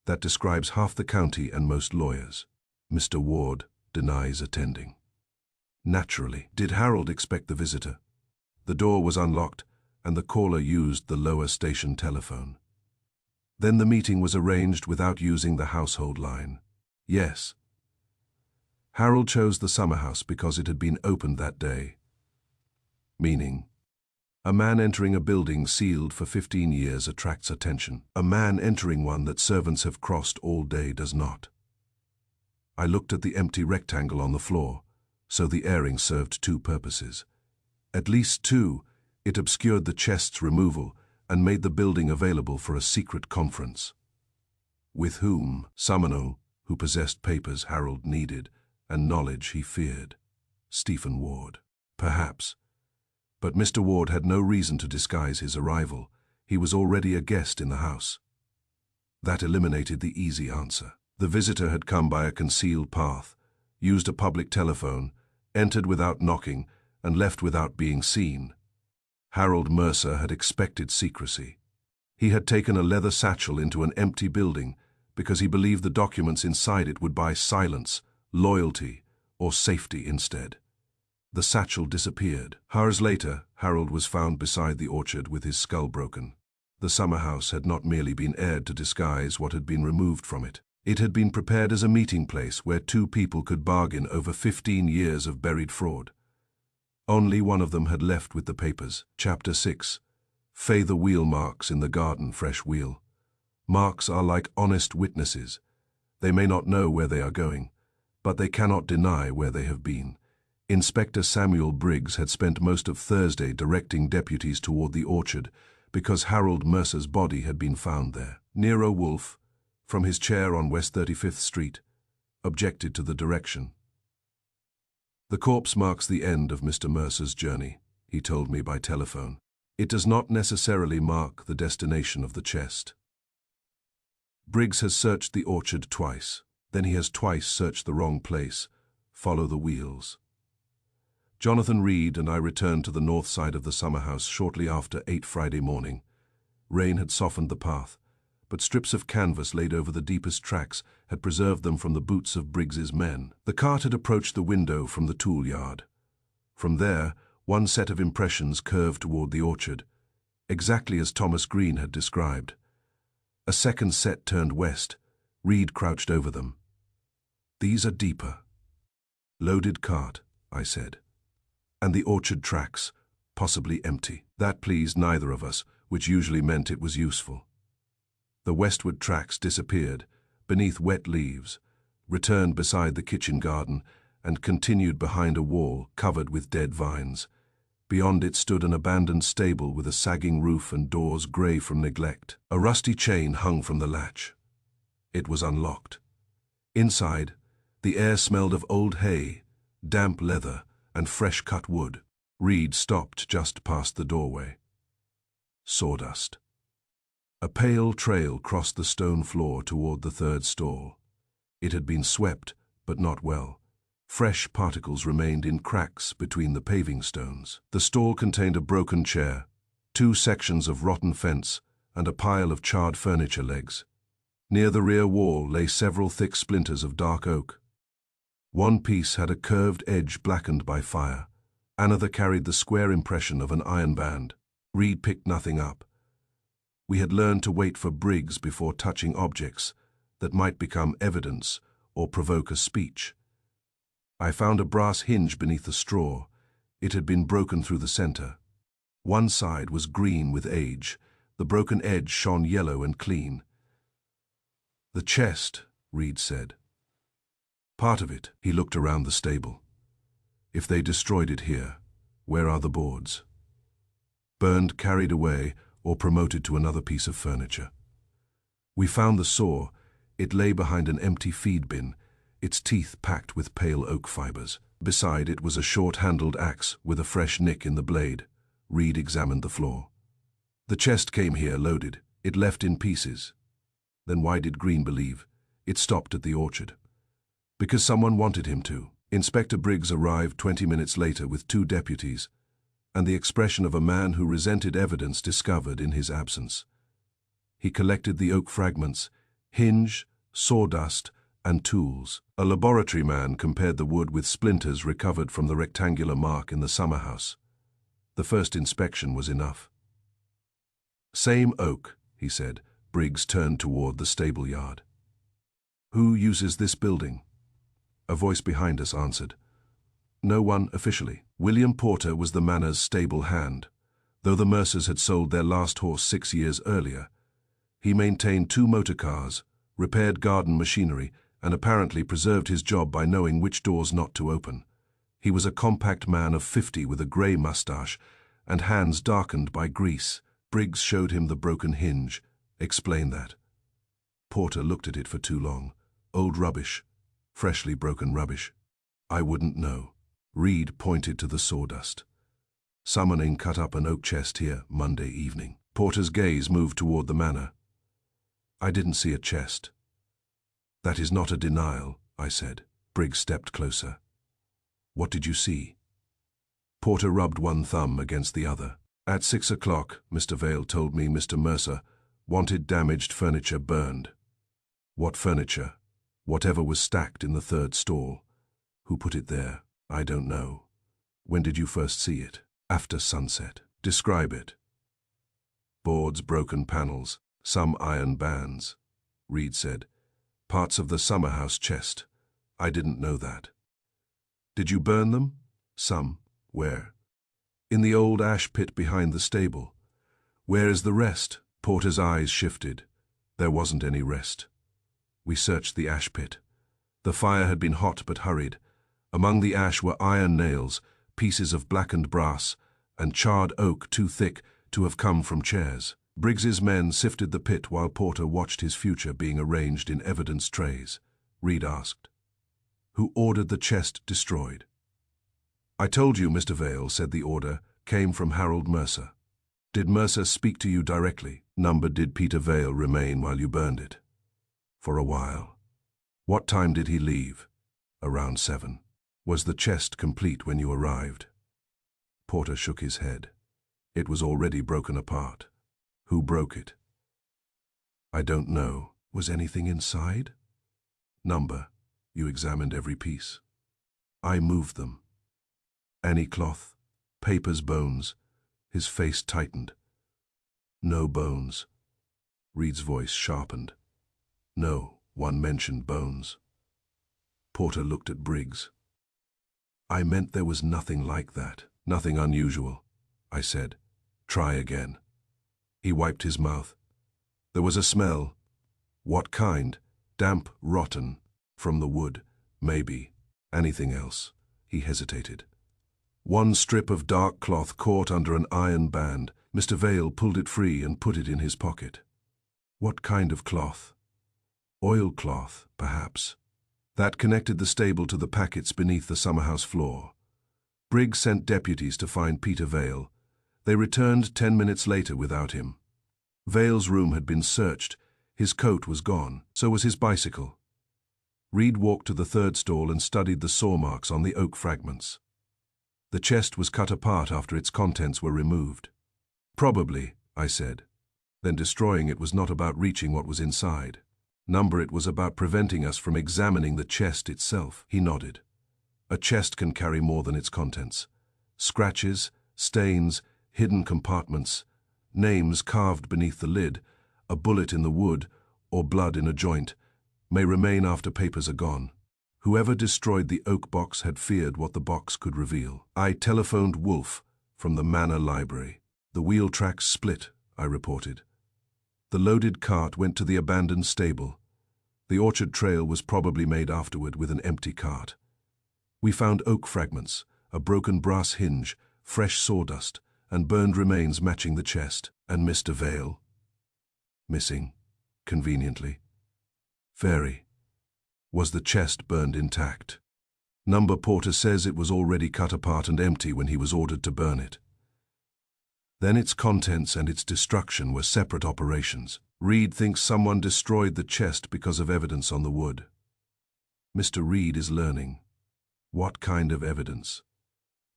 That describes half the county and most lawyers. Mr. Ward denies attending. Naturally. Did Harold expect the visitor? The door was unlocked, and the caller used the lower station telephone. Then the meeting was arranged without using the household line. Yes. Harold chose the Summerhouse because it had been opened that day. Meaning, a man entering a building sealed for 15 years attracts attention. A man entering one that servants have crossed all day does not. I looked at the empty rectangle on the floor, so the airing served two purposes. At least two, it obscured the chest's removal and made the building available for a secret conference. With whom? Summerhouse, who possessed papers Harold needed and knowledge he feared. Stephen Ward. Perhaps. But Mr. Ward had no reason to disguise his arrival. He was already a guest in the house. That eliminated the easy answer. The visitor had come by a concealed path, used a public telephone, entered without knocking, and left without being seen. Harold Mercer had expected secrecy. He had taken a leather satchel into an empty building because he believed the documents inside it would buy silence, loyalty, or safety instead. The satchel disappeared. Hours later, Harold was found beside the orchard with his skull broken. The Summerhouse had not merely been aired to disguise what had been removed from it. It had been prepared as a meeting place where two people could bargain over 15 years of buried fraud. Only one of them had left with the papers. Chapter 6. Fay the wheel marks in the garden fresh wheel. Marks are like honest witnesses. They may not know where they are going, but they cannot deny where they have been. Inspector Samuel Briggs had spent most of Thursday directing deputies toward the orchard because Harold Mercer's body had been found there. Nero Wolfe, from his chair on West 35th Street, objected to the direction. "The corpse marks the end of Mr. Mercer's journey," he told me by telephone. "It does not necessarily mark the destination of the chest. Briggs has searched the orchard twice. Then he has twice searched the wrong place. Follow the wheels." Jonathan Reed and I returned to the north side of the Summerhouse shortly after 8 Friday morning. Rain had softened the path, but strips of canvas laid over the deepest tracks had preserved them from the boots of Briggs's men. The cart had approached the window from the tool yard. From there, one set of impressions curved toward the orchard, exactly as Thomas Green had described. A second set turned west. Reed crouched over them. "These are deeper." "Loaded cart," I said. "And the orchard tracks, possibly empty." That pleased neither of us, which usually meant it was useful. The westward tracks disappeared, beneath wet leaves, returned beside the kitchen garden, and continued behind a wall covered with dead vines. Beyond it stood an abandoned stable with a sagging roof and doors grey from neglect. A rusty chain hung from the latch. It was unlocked. Inside, the air smelled of old hay, damp leather, and fresh-cut wood. Reed stopped just past the doorway. Sawdust. A pale trail crossed the stone floor toward the third stall. It had been swept, but not well. Fresh particles remained in cracks between the paving stones. The stall contained a broken chair, 2 sections of rotten fence, and a pile of charred furniture legs. Near the rear wall lay several thick splinters of dark oak. One piece had a curved edge blackened by fire. Another carried the square impression of an iron band. Reed picked nothing up. We had learned to wait for Briggs before touching objects that might become evidence or provoke a speech. I found a brass hinge beneath the straw. It had been broken through the center. One side was green with age. The broken edge shone yellow and clean. "The chest," Reed said. "Part of it." He looked around the stable. "If they destroyed it here, where are the boards? Burned, carried away, or promoted to another piece of furniture." We found the saw. It lay behind an empty feed bin, its teeth packed with pale oak fibers. Beside it was a short-handled axe with a fresh nick in the blade. Reed examined the floor. "The chest came here loaded. It left in pieces." Then why did Green believe it stopped at the orchard? Because someone wanted him to. Inspector Briggs arrived 20 minutes later with 2 deputies, and the expression of a man who resented evidence discovered in his absence. He collected the oak fragments, hinge, sawdust, and tools. A laboratory man compared the wood with splinters recovered from the rectangular mark in the Summerhouse. The first inspection was enough. "Same oak," he said. Briggs turned toward the stable yard. "Who uses this building?" A voice behind us answered. "No one officially." William Porter was the manor's stable hand. Though the Mercers had sold their last horse 6 years earlier, he maintained 2 motor cars, repaired garden machinery, and apparently preserved his job by knowing which doors not to open. He was a compact man of 50 with a grey mustache and hands darkened by grease. Briggs showed him the broken hinge. "Explain that." Porter looked at it for too long. "Old rubbish. Freshly broken rubbish." "I wouldn't know." Reed pointed to the sawdust. "Summoning cut up an oak chest here Monday evening." Porter's gaze moved toward the manor. "I didn't see a chest." "That is not a denial," I said. Briggs stepped closer. "What did you see?" Porter rubbed one thumb against the other. "At 6 o'clock, Mr. Vale told me Mr. Mercer wanted damaged furniture burned." "What furniture?" "Whatever was stacked in the third stall." Who put it there? I don't know. When did you first see it? After sunset. Describe it. Boards, broken panels, some iron bands. Reed said. Parts of the Summerhouse chest. I didn't know that. Did you burn them? Some. Where? In the old ash pit behind the stable. Where is the rest? Porter's eyes shifted. There wasn't any rest. We searched the ash pit. The fire had been hot but hurried. Among the ash were iron nails, pieces of blackened brass, and charred oak too thick to have come from chairs. Briggs's men sifted the pit while Porter watched his future being arranged in evidence trays. Reed asked. Who ordered the chest destroyed? I told you, Mr. Vale, said the order, came from Harold Mercer. Did Mercer speak to you directly? Number did Peter Vale remain while you burned it? For a while. What time did he leave? Around 7. Was the chest complete when you arrived? Porter shook his head. It was already broken apart. Who broke it? I don't know. Was anything inside? Number, you examined every piece. I moved them. Any cloth, papers, bones. His face tightened. No bones. Reed's voice sharpened. No, one mentioned bones. Porter looked at Briggs. I meant there was nothing like that, nothing unusual. I said, try again. He wiped his mouth. There was a smell. What kind? Damp, rotten. From the wood, maybe. Anything else? He hesitated. One strip of dark cloth caught under an iron band. Mr. Vale pulled it free and put it in his pocket. What kind of cloth? Oilcloth, perhaps. That connected the stable to the packets beneath the Summerhouse floor. Briggs sent deputies to find Peter Vale. They returned 10 minutes later without him. Vale's room had been searched. His coat was gone. So was his bicycle. Reed walked to the third stall and studied the saw marks on the oak fragments. The chest was cut apart after its contents were removed. Probably, I said. Then destroying it was not about reaching what was inside. Number, it was about preventing us from examining the chest itself. He nodded. A chest can carry more than its contents. Scratches, stains, hidden compartments, names carved beneath the lid, a bullet in the wood, or blood in a joint, may remain after papers are gone. Whoever destroyed the oak box had feared what the box could reveal. I telephoned Wolfe from the Manor Library. The wheel tracks split, I reported. The loaded cart went to the abandoned stable. The orchard trail was probably made afterward with an empty cart. We found oak fragments, a broken brass hinge, fresh sawdust, and burned remains matching the chest. And Mr. Vale? Missing, conveniently. Very. Was the chest burned intact? Number, Porter says it was already cut apart and empty when he was ordered to burn it. Then its contents and its destruction were separate operations. Reed thinks someone destroyed the chest because of evidence on the wood. Mr. Reed is learning. What kind of evidence?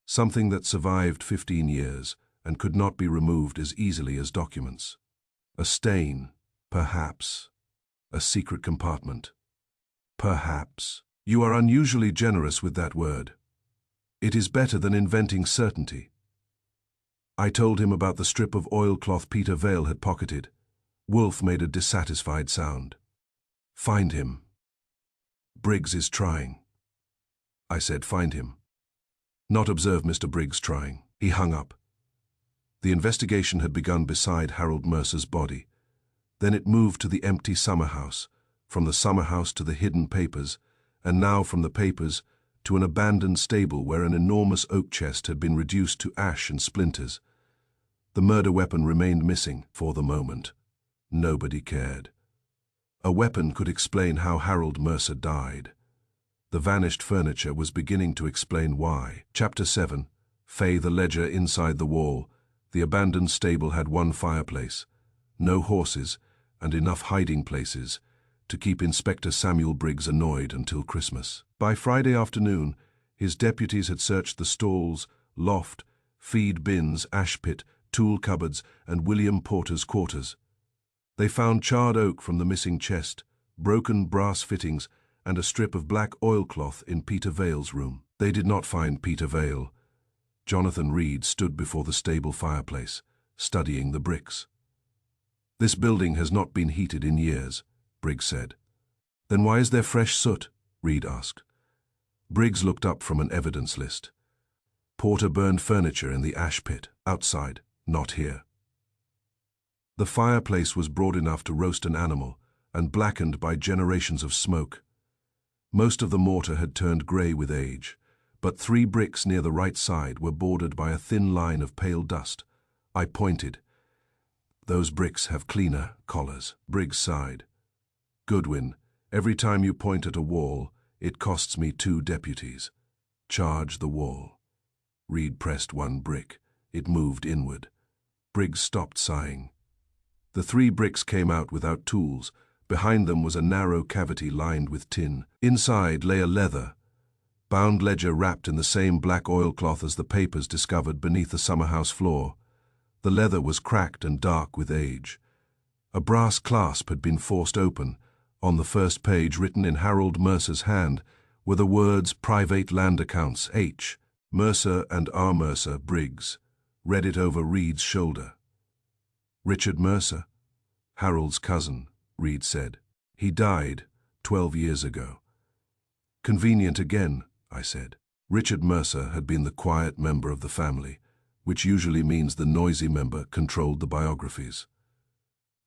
Something that survived 15 years and could not be removed as easily as documents. A stain, perhaps. A secret compartment. Perhaps. You are unusually generous with that word. It is better than inventing certainty. I told him about the strip of oilcloth Peter Vale had pocketed. Wolfe made a dissatisfied sound. Find him. Briggs is trying. I said, find him. Not observe Mr. Briggs trying. He hung up. The investigation had begun beside Harold Mercer's body. Then it moved to the empty Summerhouse, from the Summerhouse to the hidden papers, and now from the papers to an abandoned stable where an enormous oak chest had been reduced to ash and splinters. The murder weapon remained missing for the moment. Nobody cared. A weapon could explain how Harold Mercer died. The vanished furniture was beginning to explain why. Chapter 7. Fay the ledger inside the wall. The abandoned stable had one fireplace, no horses, and enough hiding places to keep Inspector Samuel Briggs annoyed until Christmas. By Friday afternoon, his deputies had searched the stalls, loft, feed bins, ash pit, tool cupboards, and William Porter's quarters. They found charred oak from the missing chest, broken brass fittings, and a strip of black oilcloth in Peter Vale's room. They did not find Peter Vale. Jonathan Reed stood before the stable fireplace, studying the bricks. "This building has not been heated in years," Briggs said. "Then why is there fresh soot?" Reed asked. Briggs looked up from an evidence list. "Porter burned furniture in the ash pit, outside, not here." The fireplace was broad enough to roast an animal, and blackened by generations of smoke. Most of the mortar had turned grey with age, but 3 bricks near the right side were bordered by a thin line of pale dust. I pointed. "Those bricks have cleaner collars." Briggs sighed. "Goodwin, every time you point at a wall, it costs me 2 deputies. Charge the wall." Reed pressed 1 brick. It moved inward. Briggs stopped sighing. The 3 bricks came out without tools. Behind them was a narrow cavity lined with tin. Inside lay a bound ledger wrapped in the same black oilcloth as the papers discovered beneath the Summerhouse floor. The leather was cracked and dark with age. A brass clasp had been forced open. On the first page, written in Harold Mercer's hand, were the words "Private Land Accounts H. Mercer and R. Mercer, Briggs." Read it over Reed's shoulder. "Richard Mercer?" "Harold's cousin," Reed said. "He died 12 years ago." "Convenient again," I said. Richard Mercer had been the quiet member of the family, which usually means the noisy member controlled the biographies.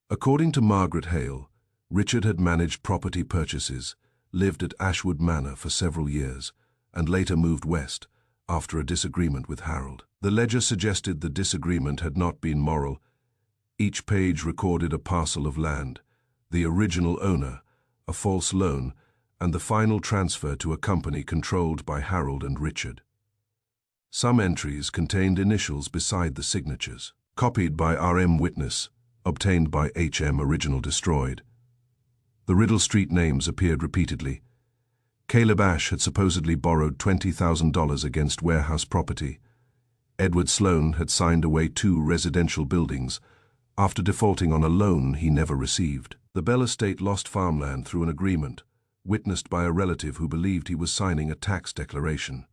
According to Margaret Hale, Richard had managed property purchases, lived at Ashwood Manor for several years, and later moved west after a disagreement with Harold. The ledger suggested the disagreement had not been moral. Each page recorded a parcel of land, the original owner, a false loan, and the final transfer to a company controlled by Harold and Richard. Some entries contained initials beside the signatures. "Copied by R.M. Witness, obtained by H.M. Original destroyed." The Riddle Street names appeared repeatedly. Caleb Ash had supposedly borrowed $20,000 against warehouse property. Edward Sloan had signed away 2 residential buildings after defaulting on a loan he never received. The Bell estate lost farmland through an agreement, witnessed by a relative who believed he was signing a tax declaration.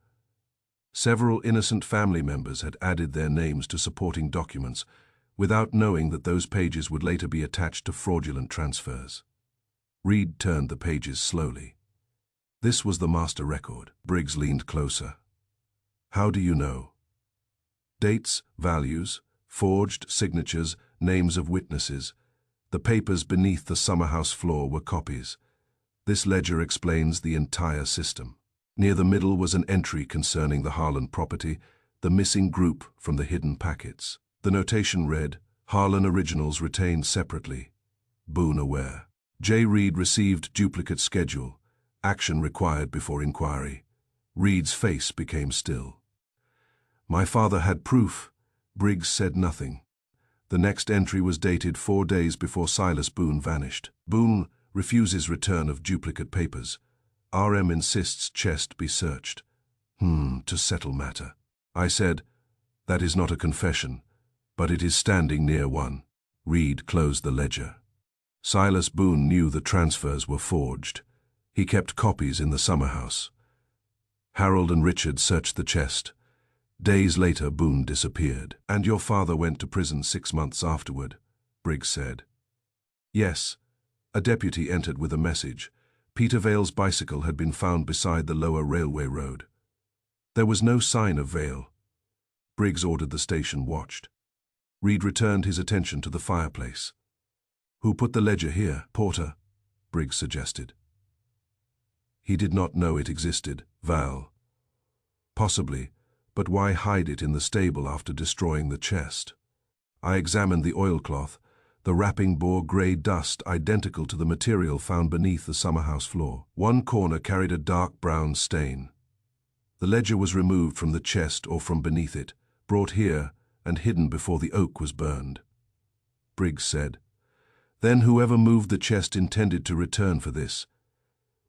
Several innocent family members had added their names to supporting documents, without knowing that those pages would later be attached to fraudulent transfers. Reed turned the pages slowly. This was the master record. Briggs leaned closer. "How do you know?" "Dates, values, forged signatures, names of witnesses. The papers beneath the Summerhouse floor were copies. This ledger explains the entire system." Near the middle was an entry concerning the Harlan property, the missing group from the hidden packets. The notation read, "Harlan originals retained separately. Boone aware. J. Reed received duplicate schedule. Action required before inquiry." Reed's face became still. "My father had proof." Briggs said nothing. The next entry was dated 4 days before Silas Boone vanished. "Boone refuses return of duplicate papers. R.M. insists chest be searched. To settle matter." I said, "That is not a confession, but it is standing near one." Reed closed the ledger. Silas Boone knew the transfers were forged. He kept copies in the Summerhouse. Harold and Richard searched the chest. Days later, Boone disappeared. "And your father went to prison 6 months afterward," Briggs said. "Yes." A deputy entered with a message. Peter Vale's bicycle had been found beside the lower railway road. There was no sign of Vale. Briggs ordered the station watched. Reed returned his attention to the fireplace. "Who put the ledger here?" "Porter," Briggs suggested. "He did not know it existed." "Val." "Possibly, but why hide it in the stable after destroying the chest?" I examined the oilcloth. The wrapping bore grey dust identical to the material found beneath the Summerhouse floor. One corner carried a dark brown stain. The ledger was removed from the chest or from beneath it, brought here and hidden before the oak was burned. Briggs said, "Then whoever moved the chest intended to return for this,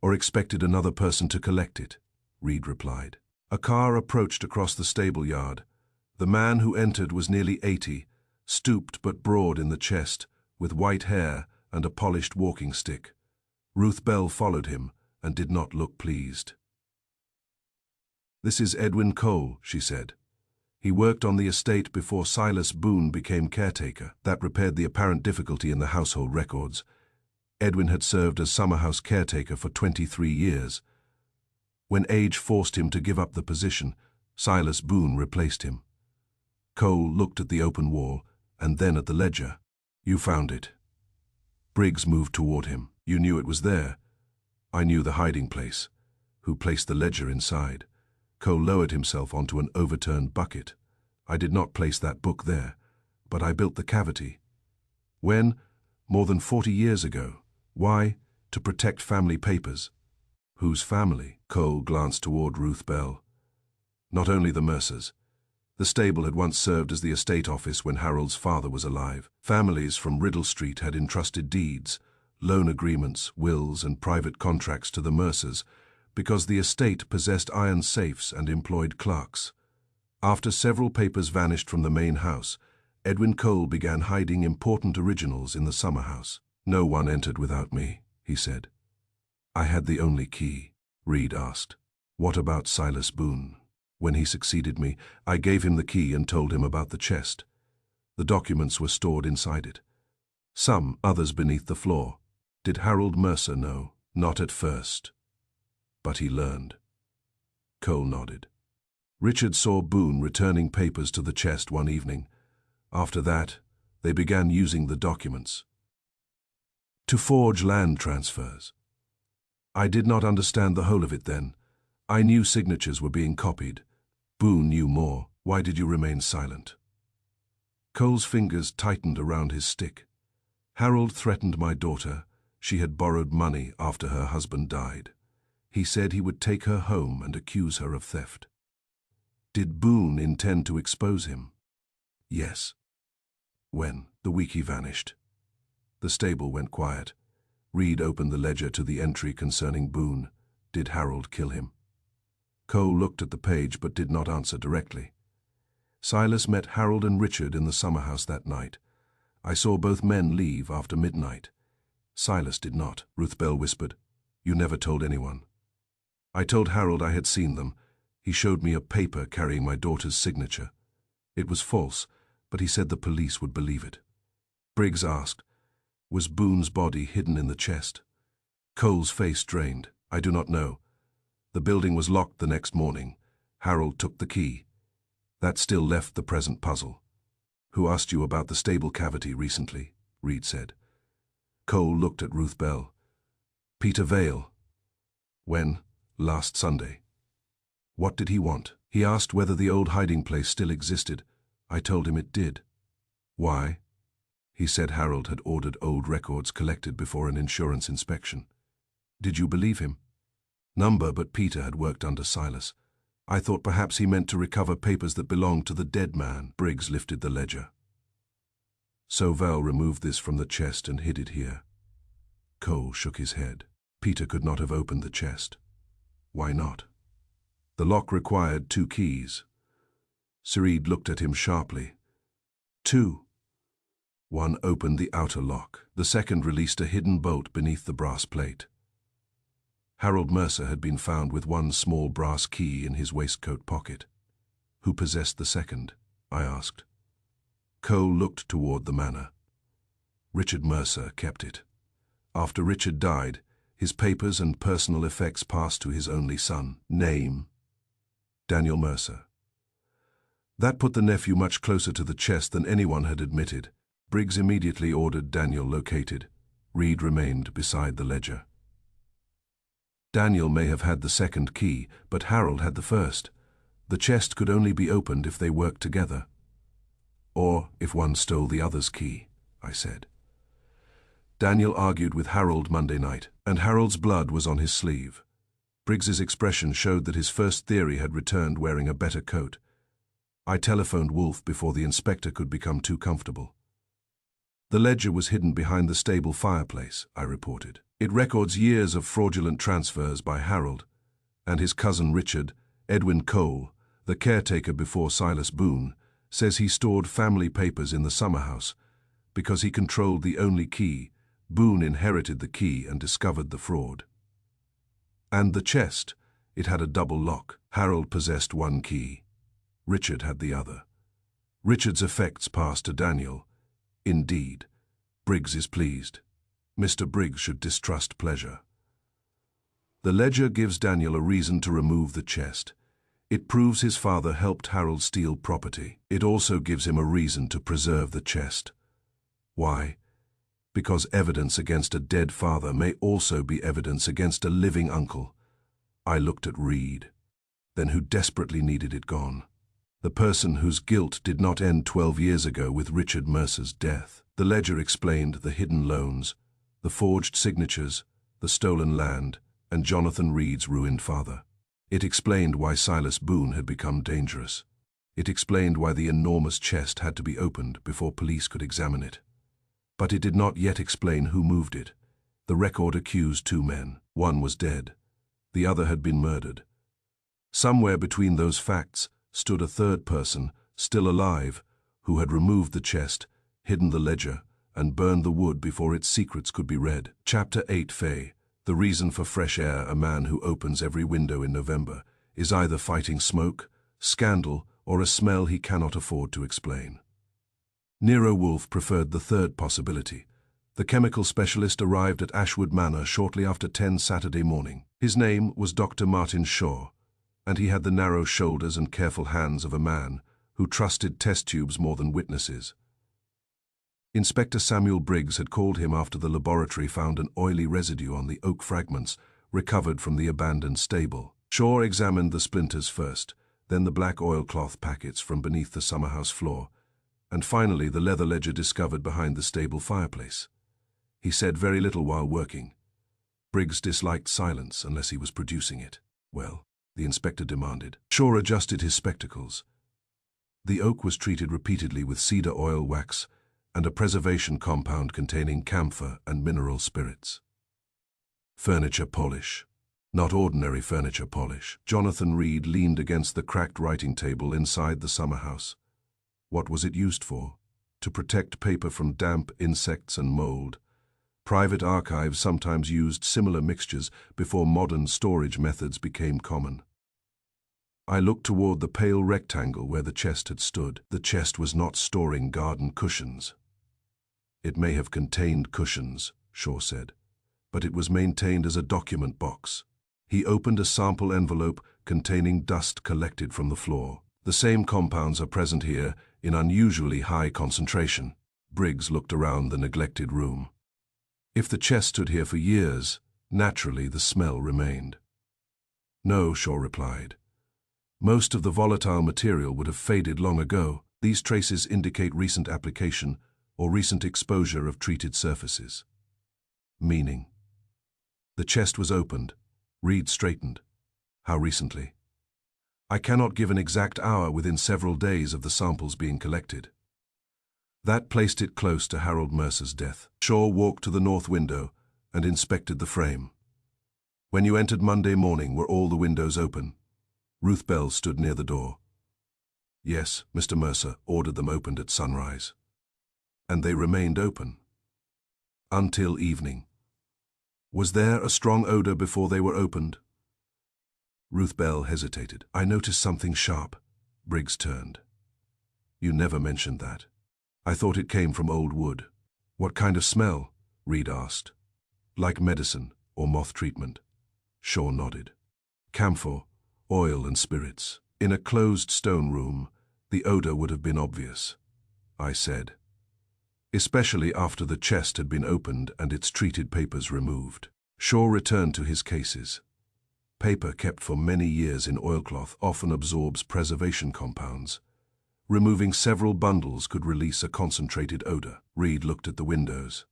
or expected another person to collect it," Reed replied. A car approached across the stable yard. The man who entered was nearly 80, stooped but broad in the chest, with white hair and a polished walking stick. Ruth Bell followed him, and did not look pleased. "This is Edwin Cole," she said. "He worked on the estate before Silas Boone became caretaker." That repaired the apparent difficulty in the household records. Edwin had served as Summerhouse caretaker for 23 years. When age forced him to give up the position, Silas Boone replaced him. Cole looked at the open wall and then at the ledger. "You found it." Briggs moved toward him. "You knew it was there." "I knew the hiding place." "Who placed the ledger inside?" Cole lowered himself onto an overturned bucket. "I did not place that book there, but I built the cavity." "When?" "More than 40 years ago." "Why?" "To protect family papers." "Whose family?" Cole glanced toward Ruth Bell. "Not only the Mercers. The stable had once served as the estate office when Harold's father was alive. Families from Riddle Street had entrusted deeds, loan agreements, wills, and private contracts to the Mercers because the estate possessed iron safes and employed clerks. After several papers vanished from the main house, Edwin Cole began hiding important originals in the Summerhouse. "No one entered without me," he said. "I had the only key." Reed asked, "What about Silas Boone?" "When he succeeded me, I gave him the key and told him about the chest. The documents were stored inside it. Some, others beneath the floor. Did Harold Mercer know?" "Not at first. But he learned." Cole nodded. "Richard saw Boone returning papers to the chest one evening. After that, they began using the documents to forge land transfers. I did not understand the whole of it then. I knew signatures were being copied. Boone knew more. Why did you remain silent?" Cole's fingers tightened around his stick. "Harold threatened my daughter. She had borrowed money after her husband died. He said he would take her home and accuse her of theft." "Did Boone intend to expose him?" "Yes." "When?" "The week he vanished." The stable went quiet. Reed opened the ledger to the entry concerning Boone. "Did Harold kill him?" Cole looked at the page but did not answer directly. "Silas met Harold and Richard in the Summerhouse that night. I saw both men leave after midnight." "Silas did not," Ruth Bell whispered. "You never told anyone." "I told Harold I had seen them. He showed me a paper carrying my daughter's signature. It was false, but he said the police would believe it." Briggs asked, "Was Boone's body hidden in the chest?" Cole's face drained. "I do not know. The building was locked the next morning. Harold took the key. That still left the present puzzle." "Who asked you about the stable cavity recently?" Reed said. Cole looked at Ruth Bell. "Peter Vale." "When?" "Last Sunday." "What did he want?" "He asked whether the old hiding place still existed. I told him it did." "Why?" "He said Harold had ordered old records collected before an insurance inspection." "Did you believe him?" But Peter had worked under Silas. I thought perhaps he meant to recover papers that belonged to the dead man." Briggs lifted the ledger. "So Val removed this from the chest and hid it here." Cole shook his head. "Peter could not have opened the chest." "Why not?" "The lock required 2 keys." Reed looked at him sharply. "2. One opened the outer lock. The second released a hidden bolt beneath the brass plate." Harold Mercer had been found with one small brass key in his waistcoat pocket. "Who possessed the second?" I asked. Cole looked toward the manor. "Richard Mercer kept it. After Richard died, his papers and personal effects passed to his only son." "Name?" "Daniel Mercer." That put the nephew much closer to the chest than anyone had admitted. Briggs immediately ordered Daniel located. Reed remained beside the ledger. "Daniel may have had the second key, but Harold had the first. The chest could only be opened if they worked together. Or if one stole the other's key," I said. "Daniel argued with Harold Monday night, and Harold's blood was on his sleeve." Briggs's expression showed that his first theory had returned wearing a better coat. "I telephoned Wolfe before the inspector could become too comfortable." "The ledger was hidden behind the stable fireplace," I reported. "It records years of fraudulent transfers by Harold and his cousin Richard. Edwin Cole, the caretaker before Silas Boone, says he stored family papers in the Summerhouse. Because he controlled the only key, Boone inherited the key and discovered the fraud." And the chest, it had a double lock. Harold possessed one key. Richard had the other. Richard's effects passed to Daniel. Indeed, Briggs is pleased. Mr. Briggs should distrust pleasure. The ledger gives Daniel a reason to remove the chest. It proves his father helped Harold steal property. It also gives him a reason to preserve the chest. Why? Because evidence against a dead father may also be evidence against a living uncle. I looked at Reed, then who desperately needed it gone. The person whose guilt did not end 12 years ago with Richard Mercer's death. The ledger explained the hidden loans, the forged signatures, the stolen land, and Jonathan Reed's ruined father. It explained why Silas Boone had become dangerous. It explained why the enormous chest had to be opened before police could examine it. But it did not yet explain who moved it. The record accused 2 men. One was dead. The other had been murdered. Somewhere between those facts stood a third person, still alive, who had removed the chest, hidden the ledger, and burned the wood before its secrets could be read. Chapter 8 Faye, the reason for fresh air. A man who opens every window in November is either fighting smoke, scandal, or a smell he cannot afford to explain. Nero Wolfe preferred the third possibility. The chemical specialist arrived at Ashwood Manor shortly after 10 Saturday morning. His name was Dr. Martin Shaw, and he had the narrow shoulders and careful hands of a man who trusted test tubes more than witnesses. Inspector Samuel Briggs had called him after the laboratory found an oily residue on the oak fragments recovered from the abandoned stable. Shaw examined the splinters first, then the black oilcloth packets from beneath the Summerhouse floor, and finally the leather ledger discovered behind the stable fireplace. He said very little while working. Briggs disliked silence unless he was producing it. Well, the inspector demanded. Shaw adjusted his spectacles. The oak was treated repeatedly with cedar oil wax and a preservation compound containing camphor and mineral spirits. Furniture polish. Not ordinary furniture polish. Jonathan Reed leaned against the cracked writing table inside the Summerhouse. What was it used for? To protect paper from damp, insects, and mold. Private archives sometimes used similar mixtures before modern storage methods became common. I looked toward the pale rectangle where the chest had stood. The chest was not storing garden cushions. It may have contained cushions, Shaw said, but it was maintained as a document box. He opened a sample envelope containing dust collected from the floor. The same compounds are present here in unusually high concentration. Briggs looked around the neglected room. If the chest stood here for years, naturally the smell remained. No, Shaw replied. Most of the volatile material would have faded long ago. These traces indicate recent application or recent exposure of treated surfaces. Meaning? The chest was opened. Reed straightened. How recently? I cannot give an exact hour within several days of the samples being collected. That placed it close to Harold Mercer's death. Shaw walked to the north window and inspected the frame. When you entered Monday morning, were all the windows open? Ruth Bell stood near the door. Yes, Mr. Mercer ordered them opened at sunrise. And they remained open? Until evening. Was there a strong odor before they were opened? Ruth Bell hesitated. I noticed something sharp. Briggs turned. You never mentioned that. I thought it came from old wood. What kind of smell? Reed asked. Like medicine or moth treatment. Shaw nodded. Camphor, oil and spirits. In a closed stone room, the odor would have been obvious, I said. Especially after the chest had been opened and its treated papers removed. Shaw returned to his cases. Paper kept for many years in oilcloth often absorbs preservation compounds. Removing several bundles could release a concentrated odor. Reed looked at the windows.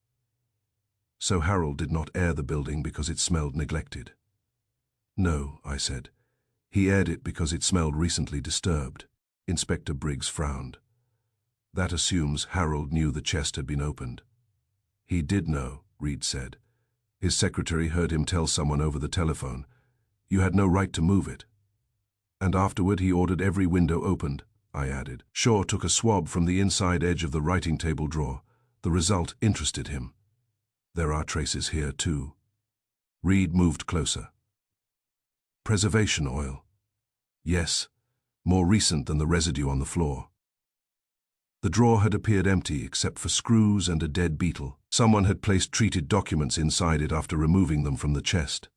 So Harold did not air the building because it smelled neglected. No, I said. He aired it because it smelled recently disturbed. Inspector Briggs frowned. That assumes Harold knew the chest had been opened. He did know, Reed said. His secretary heard him tell someone over the telephone, you had no right to move it. And afterward he ordered every window opened, I added. Shaw took a swab from the inside edge of the writing table drawer. The result interested him. There are traces here too. Reed moved closer. Preservation oil. Yes, more recent than the residue on the floor. The drawer had appeared empty except for screws and a dead beetle. Someone had placed treated documents inside it after removing them from the chest.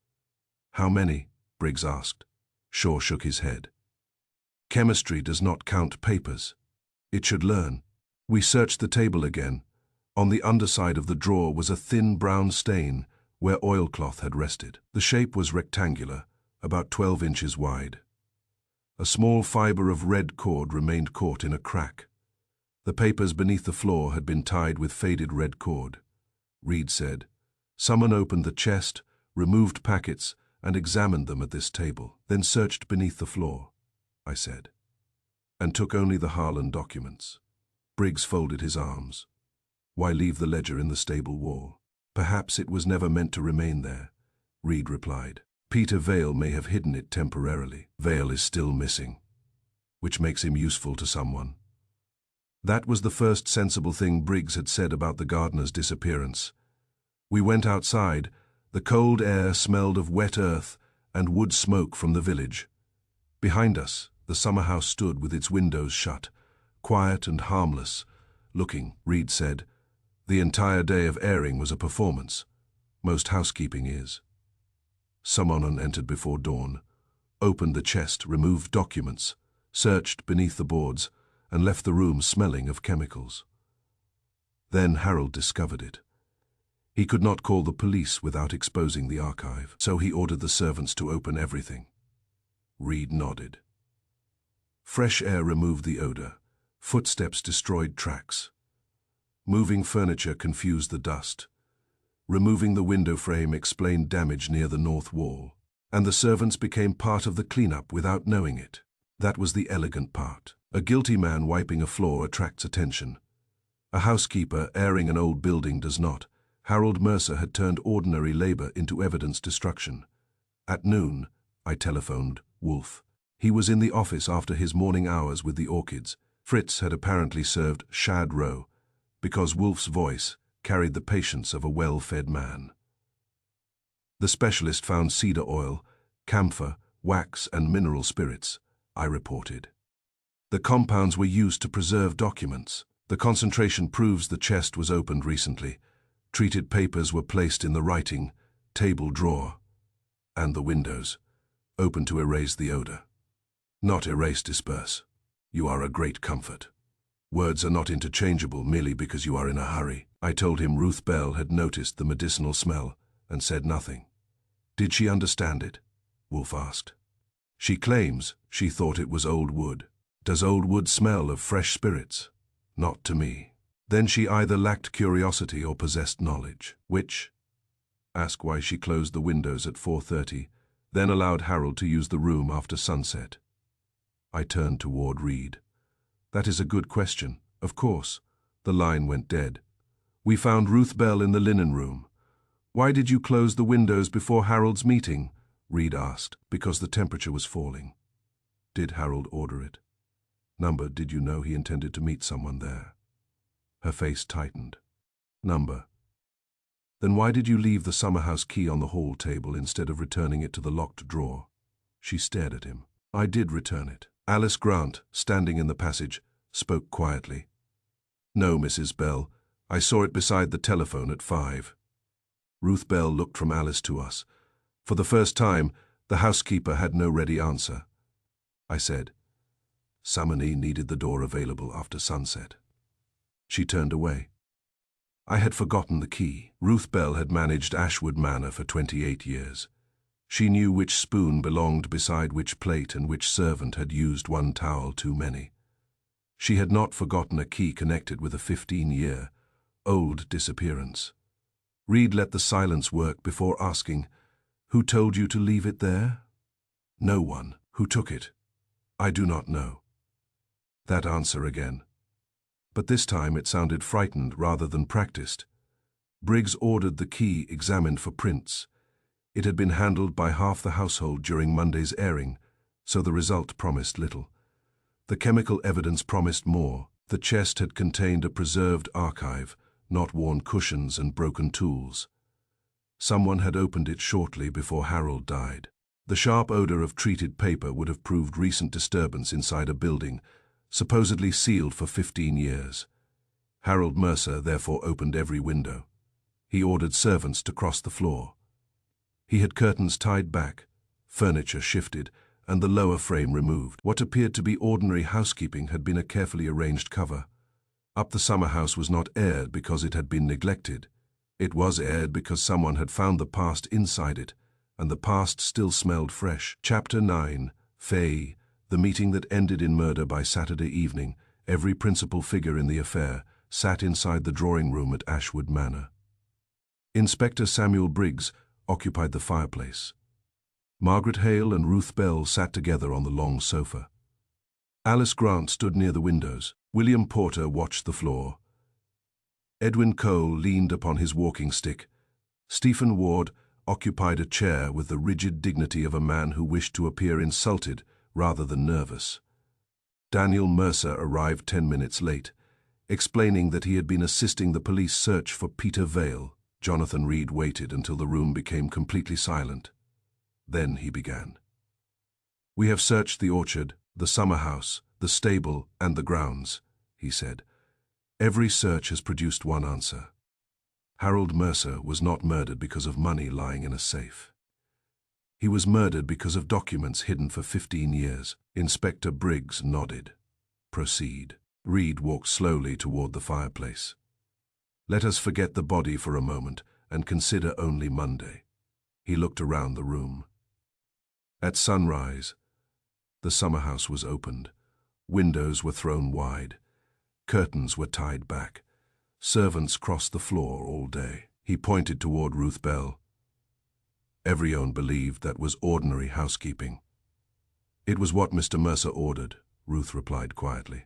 How many? Briggs asked. Shaw shook his head. Chemistry does not count papers. It should learn. We searched the table again. On the underside of the drawer was a thin brown stain where oilcloth had rested. The shape was rectangular, about 12 inches wide. A small fiber of red cord remained caught in a crack. The papers beneath the floor had been tied with faded red cord. Reed said, "Someone opened the chest, removed packets, and examined them at this table, then searched beneath the floor," I said, "and took only the Harlan documents." Briggs folded his arms. "Why leave the ledger in the stable wall?" "Perhaps it was never meant to remain there," Reed replied. "Peter Vale may have hidden it temporarily. Vale is still missing, which makes him useful to someone." That was the first sensible thing Briggs had said about the gardener's disappearance. We went outside. The cold air smelled of wet earth and wood smoke from the village. Behind us, the summerhouse stood with its windows shut, quiet and harmless, looking, Reed said. The entire day of airing was a performance. Most housekeeping is. Someone entered before dawn, opened the chest, removed documents, searched beneath the boards, and left the room smelling of chemicals. Then Harold discovered it. He could not call the police without exposing the archive, so he ordered the servants to open everything. Reed nodded. Fresh air removed the odor. Footsteps destroyed tracks. Moving furniture confused the dust. Removing the window frame explained damage near the north wall. And the servants became part of the cleanup without knowing it. That was the elegant part. A guilty man wiping a floor attracts attention. A housekeeper airing an old building does not. Harold Mercer had turned ordinary labor into evidence destruction. At noon, I telephoned Wolfe. He was in the office after his morning hours with the orchids. Fritz had apparently served shad roe, because Wolfe's voice carried the patience of a well-fed man. The specialist found cedar oil, camphor, wax, and mineral spirits, I reported. The compounds were used to preserve documents. The concentration proves the chest was opened recently. Treated papers were placed in the writing table drawer, and the windows, open to erase the odor. Not erase, disperse. You are a great comfort. Words are not interchangeable merely because you are in a hurry. I told him Ruth Bell had noticed the medicinal smell and said nothing. Did she understand it? Wolfe asked. She claims she thought it was old wood. Does old wood smell of fresh spirits? Not to me. Then she either lacked curiosity or possessed knowledge. Which? Ask why she closed the windows at 4:30, then allowed Harold to use the room after sunset. I turned toward Reed. That is a good question. Of course. The line went dead. We found Ruth Bell in the linen room. Why did you close the windows before Harold's meeting? Reed asked. Because the temperature was falling. Did Harold order it? Number, did you know he intended to meet someone there? Her face tightened. Number. Then why did you leave the Summerhouse key on the hall table instead of returning it to the locked drawer? She stared at him. I did return it. Alice Grant, standing in the passage, spoke quietly. No, Mrs. Bell. I saw it beside the telephone at 5. Ruth Bell looked from Alice to us. For the first time, the housekeeper had no ready answer. I said, Summoney needed the door available after sunset. She turned away. I had forgotten the key. Ruth Bell had managed Ashwood Manor for 28 years. She knew which spoon belonged beside which plate and which servant had used one towel too many. She had not forgotten a key connected with a 15-year-old disappearance. Reed let the silence work before asking, Who told you to leave it there? No one. Who took it? I do not know. That answer again. But this time it sounded frightened rather than practiced. Briggs ordered the key examined for prints. It had been handled by half the household during Monday's airing, so the result promised little. The chemical evidence promised more. The chest had contained a preserved archive, not worn cushions and broken tools. Someone had opened it shortly before Harold died. The sharp odor of treated paper would have proved recent disturbance inside a building, supposedly sealed for 15 years. Harold Mercer therefore opened every window. He ordered servants to cross the floor. He had curtains tied back, furniture shifted, and the lower frame removed. What appeared to be ordinary housekeeping had been a carefully arranged cover. Up the Summerhouse was not aired because it had been neglected. It was aired because someone had found the past inside it, and the past still smelled fresh. Chapter 9, Faye, the meeting that ended in murder by Saturday evening. Every principal figure in the affair sat inside the drawing room at Ashwood Manor. Inspector Samuel Briggs occupied the fireplace. Margaret Hale and Ruth Bell sat together on the long sofa. Alice Grant stood near the windows. William Porter watched the floor. Edwin Cole leaned upon his walking stick. Stephen Ward occupied a chair with the rigid dignity of a man who wished to appear insulted rather than nervous. Daniel Mercer arrived 10 minutes late, explaining that he had been assisting the police search for Peter Vale. Jonathan Reed waited until the room became completely silent. Then he began. "We have searched the orchard, the summerhouse, the stable, and the grounds," he said. "Every search has produced one answer. Harold Mercer was not murdered because of money lying in a safe. He was murdered because of documents hidden for 15 years. Inspector Briggs nodded. "Proceed." Reed walked slowly toward the fireplace. "Let us forget the body for a moment and consider only Monday." He looked around the room. At sunrise, the summerhouse was opened. Windows were thrown wide. Curtains were tied back. Servants crossed the floor all day. He pointed toward Ruth Bell. Everyone believed that was ordinary housekeeping. "It was what Mr. Mercer ordered," Ruth replied quietly.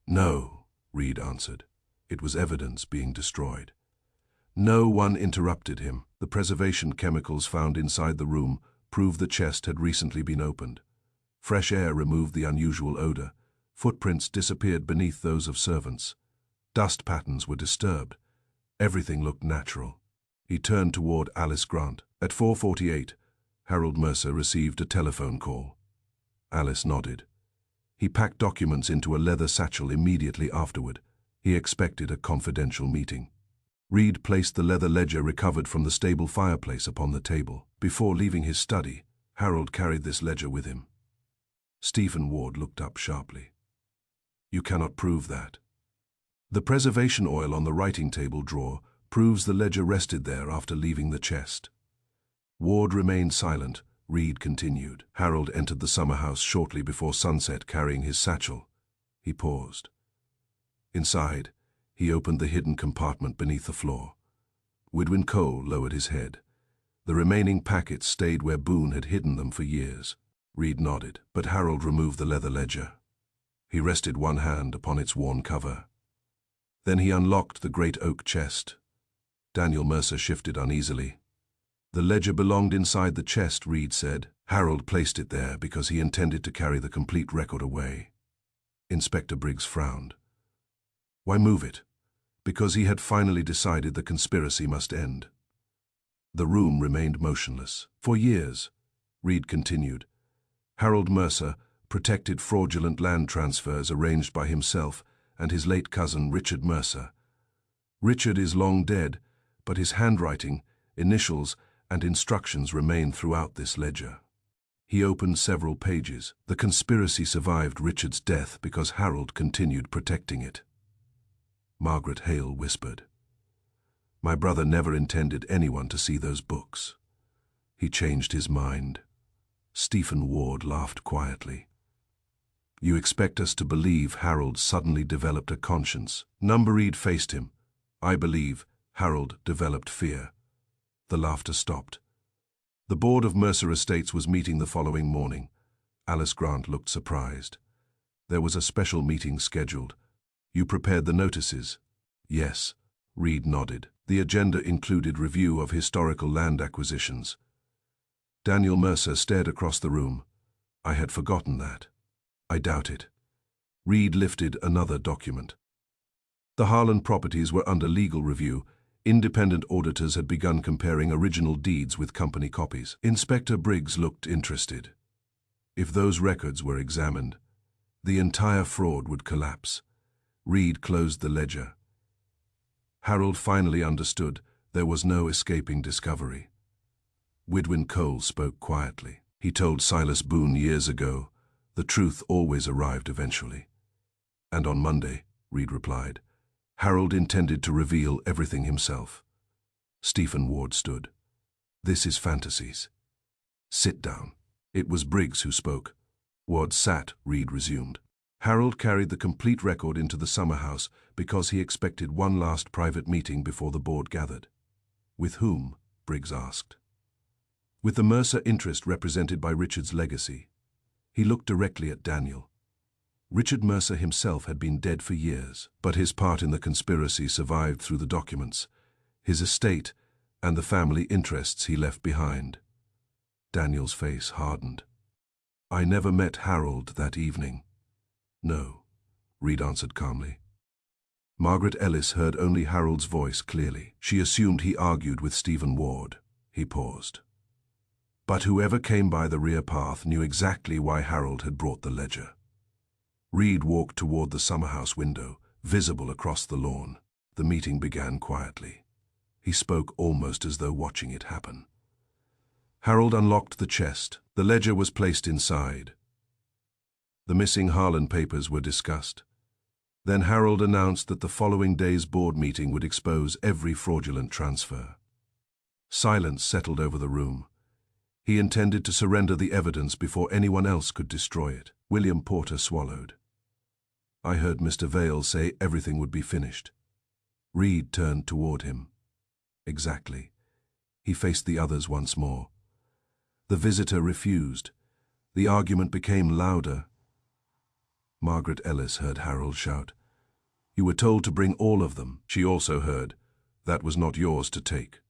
"No," Reed answered. "It was evidence being destroyed." No one interrupted him. The preservation chemicals found inside the room proved the chest had recently been opened. Fresh air removed the unusual odor. Footprints disappeared beneath those of servants. Dust patterns were disturbed. Everything looked natural. He turned toward Alice Grant. At 4:48, Harold Mercer received a telephone call. Alice nodded. He packed documents into a leather satchel immediately afterward. He expected a confidential meeting. Reed placed the leather ledger recovered from the stable fireplace upon the table. Before leaving his study, Harold carried this ledger with him. Stephen Ward looked up sharply. "You cannot prove that." "The preservation oil on the writing table drawer proves the ledger rested there after leaving the chest." Ward remained silent. Reed continued. Harold entered the summerhouse shortly before sunset carrying his satchel. He paused. Inside, he opened the hidden compartment beneath the floor. Widwin Cole lowered his head. The remaining packets stayed where Boone had hidden them for years. Reed nodded, but Harold removed the leather ledger. He rested one hand upon its worn cover. Then he unlocked the great oak chest. Daniel Mercer shifted uneasily. "The ledger belonged inside the chest," Reed said. "Harold placed it there because he intended to carry the complete record away." Inspector Briggs frowned. "Why move it?" "Because he had finally decided the conspiracy must end." The room remained motionless. "For years," Reed continued, "Harold Mercer protected fraudulent land transfers arranged by himself and his late cousin Richard Mercer. Richard is long dead, but his handwriting, initials, and instructions remain throughout this ledger." He opened several pages. The conspiracy survived Richard's death because Harold continued protecting it. Margaret Hale whispered, "My brother never intended anyone to see those books. He changed his mind." Stephen Ward laughed quietly. "You expect us to believe Harold suddenly developed a conscience?" Reed faced him. "I believe Harold developed fear." The laughter stopped. The board of Mercer Estates was meeting the following morning. Alice Grant looked surprised. "There was a special meeting scheduled. You prepared the notices?" "Yes," Reed nodded. The agenda included review of historical land acquisitions. Daniel Mercer stared across the room. "I had forgotten that." "I doubt it." Reed lifted another document. The Harlan properties were under legal review. Independent auditors had begun comparing original deeds with company copies. Inspector Briggs looked interested. If those records were examined, the entire fraud would collapse. Reed closed the ledger. Harold finally understood there was no escaping discovery. Widwin Cole spoke quietly. He told Silas Boone years ago, the truth always arrived eventually. And on Monday, Reed replied, Harold intended to reveal everything himself. Stephen Ward stood. This is fantasies. Sit down. It was Briggs who spoke. Ward sat, Reed resumed. Harold carried the complete record into the Summerhouse because he expected one last private meeting before the board gathered. With whom? Briggs asked. With the Mercer interest represented by Richard's legacy. He looked directly at Daniel. Richard Mercer himself had been dead for years, but his part in the conspiracy survived through the documents, his estate, and the family interests he left behind. Daniel's face hardened. I never met Harold that evening. No, Reed answered calmly. Margaret Ellis heard only Harold's voice clearly. She assumed he argued with Stephen Ward. He paused. But whoever came by the rear path knew exactly why Harold had brought the ledger. Reed walked toward the Summerhouse window, visible across the lawn. The meeting began quietly. He spoke almost as though watching it happen. Harold unlocked the chest. The ledger was placed inside. The missing Harlan papers were discussed. Then Harold announced that the following day's board meeting would expose every fraudulent transfer. Silence settled over the room. He intended to surrender the evidence before anyone else could destroy it. William Porter swallowed. I heard Mr. Vale say everything would be finished. Reed turned toward him. Exactly. He faced the others once more. The visitor refused. The argument became louder. Margaret Ellis heard Harold shout, You were told to bring all of them. She also heard, That was not yours to take.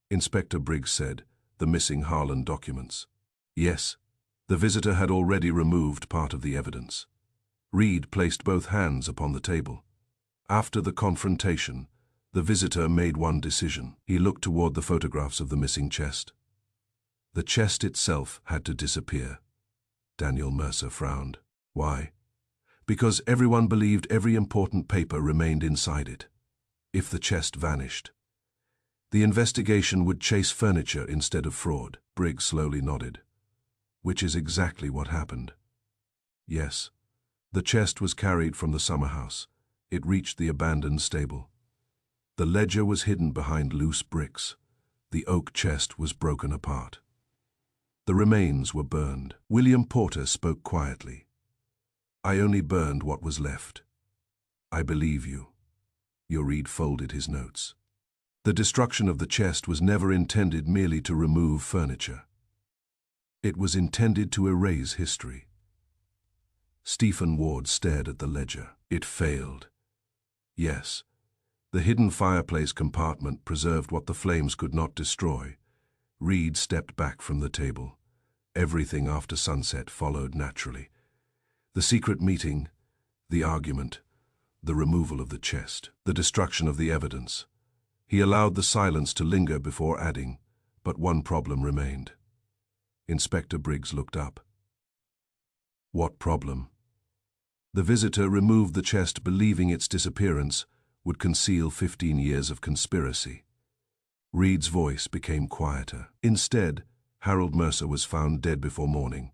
Inspector Briggs said, The missing Harlan documents. Yes, the visitor had already removed part of the evidence. Reed placed both hands upon the table. After the confrontation, the visitor made one decision. He looked toward the photographs of the missing chest. The chest itself had to disappear. Daniel Mercer frowned. Why? Because everyone believed every important paper remained inside it. If the chest vanished, the investigation would chase furniture instead of fraud. Briggs slowly nodded. Which is exactly what happened. Yes, the chest was carried from the Summerhouse. It reached the abandoned stable. The ledger was hidden behind loose bricks. The oak chest was broken apart. The remains were burned. William Porter spoke quietly. I only burned what was left. I believe you. Reed folded his notes. The destruction of the chest was never intended merely to remove furniture. It was intended to erase history. Stephen Ward stared at the ledger. It failed. Yes, the hidden fireplace compartment preserved what the flames could not destroy. Reed stepped back from the table. Everything after sunset followed naturally. The secret meeting, the argument, the removal of the chest, the destruction of the evidence. He allowed the silence to linger before adding, but one problem remained. Inspector Briggs looked up. What problem? The visitor removed the chest believing its disappearance would conceal 15 years of conspiracy. Reed's voice became quieter. Instead, Harold Mercer was found dead before morning.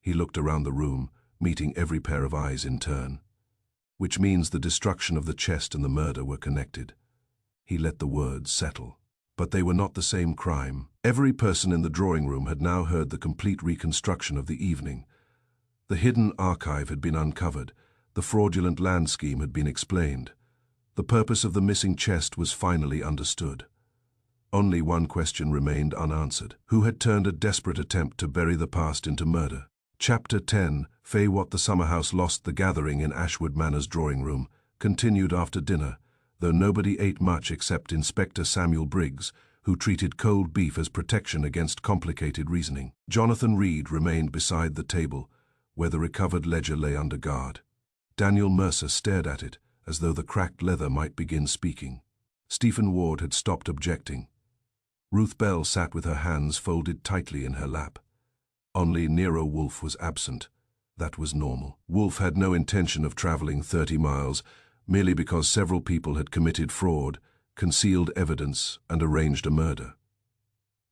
He looked around the room, meeting every pair of eyes in turn. Which means the destruction of the chest and the murder were connected. He let the words settle. But they were not the same crime. Every person in the drawing room had now heard the complete reconstruction of the evening. The hidden archive had been uncovered. The fraudulent land scheme had been explained. The purpose of the missing chest was finally understood. Only one question remained unanswered. Who had turned a desperate attempt to bury the past into murder? Chapter 10, What the Summerhouse Lost. The gathering in Ashwood Manor's drawing room continued after dinner, though nobody ate much except Inspector Samuel Briggs, who treated cold beef as protection against complicated reasoning. Jonathan Reed remained beside the table, where the recovered ledger lay under guard. Daniel Mercer stared at it, as though the cracked leather might begin speaking. Stephen Ward had stopped objecting. Ruth Bell sat with her hands folded tightly in her lap. Only Nero Wolfe was absent. That was normal. Wolfe had no intention of traveling 30 miles, merely because several people had committed fraud, concealed evidence, and arranged a murder.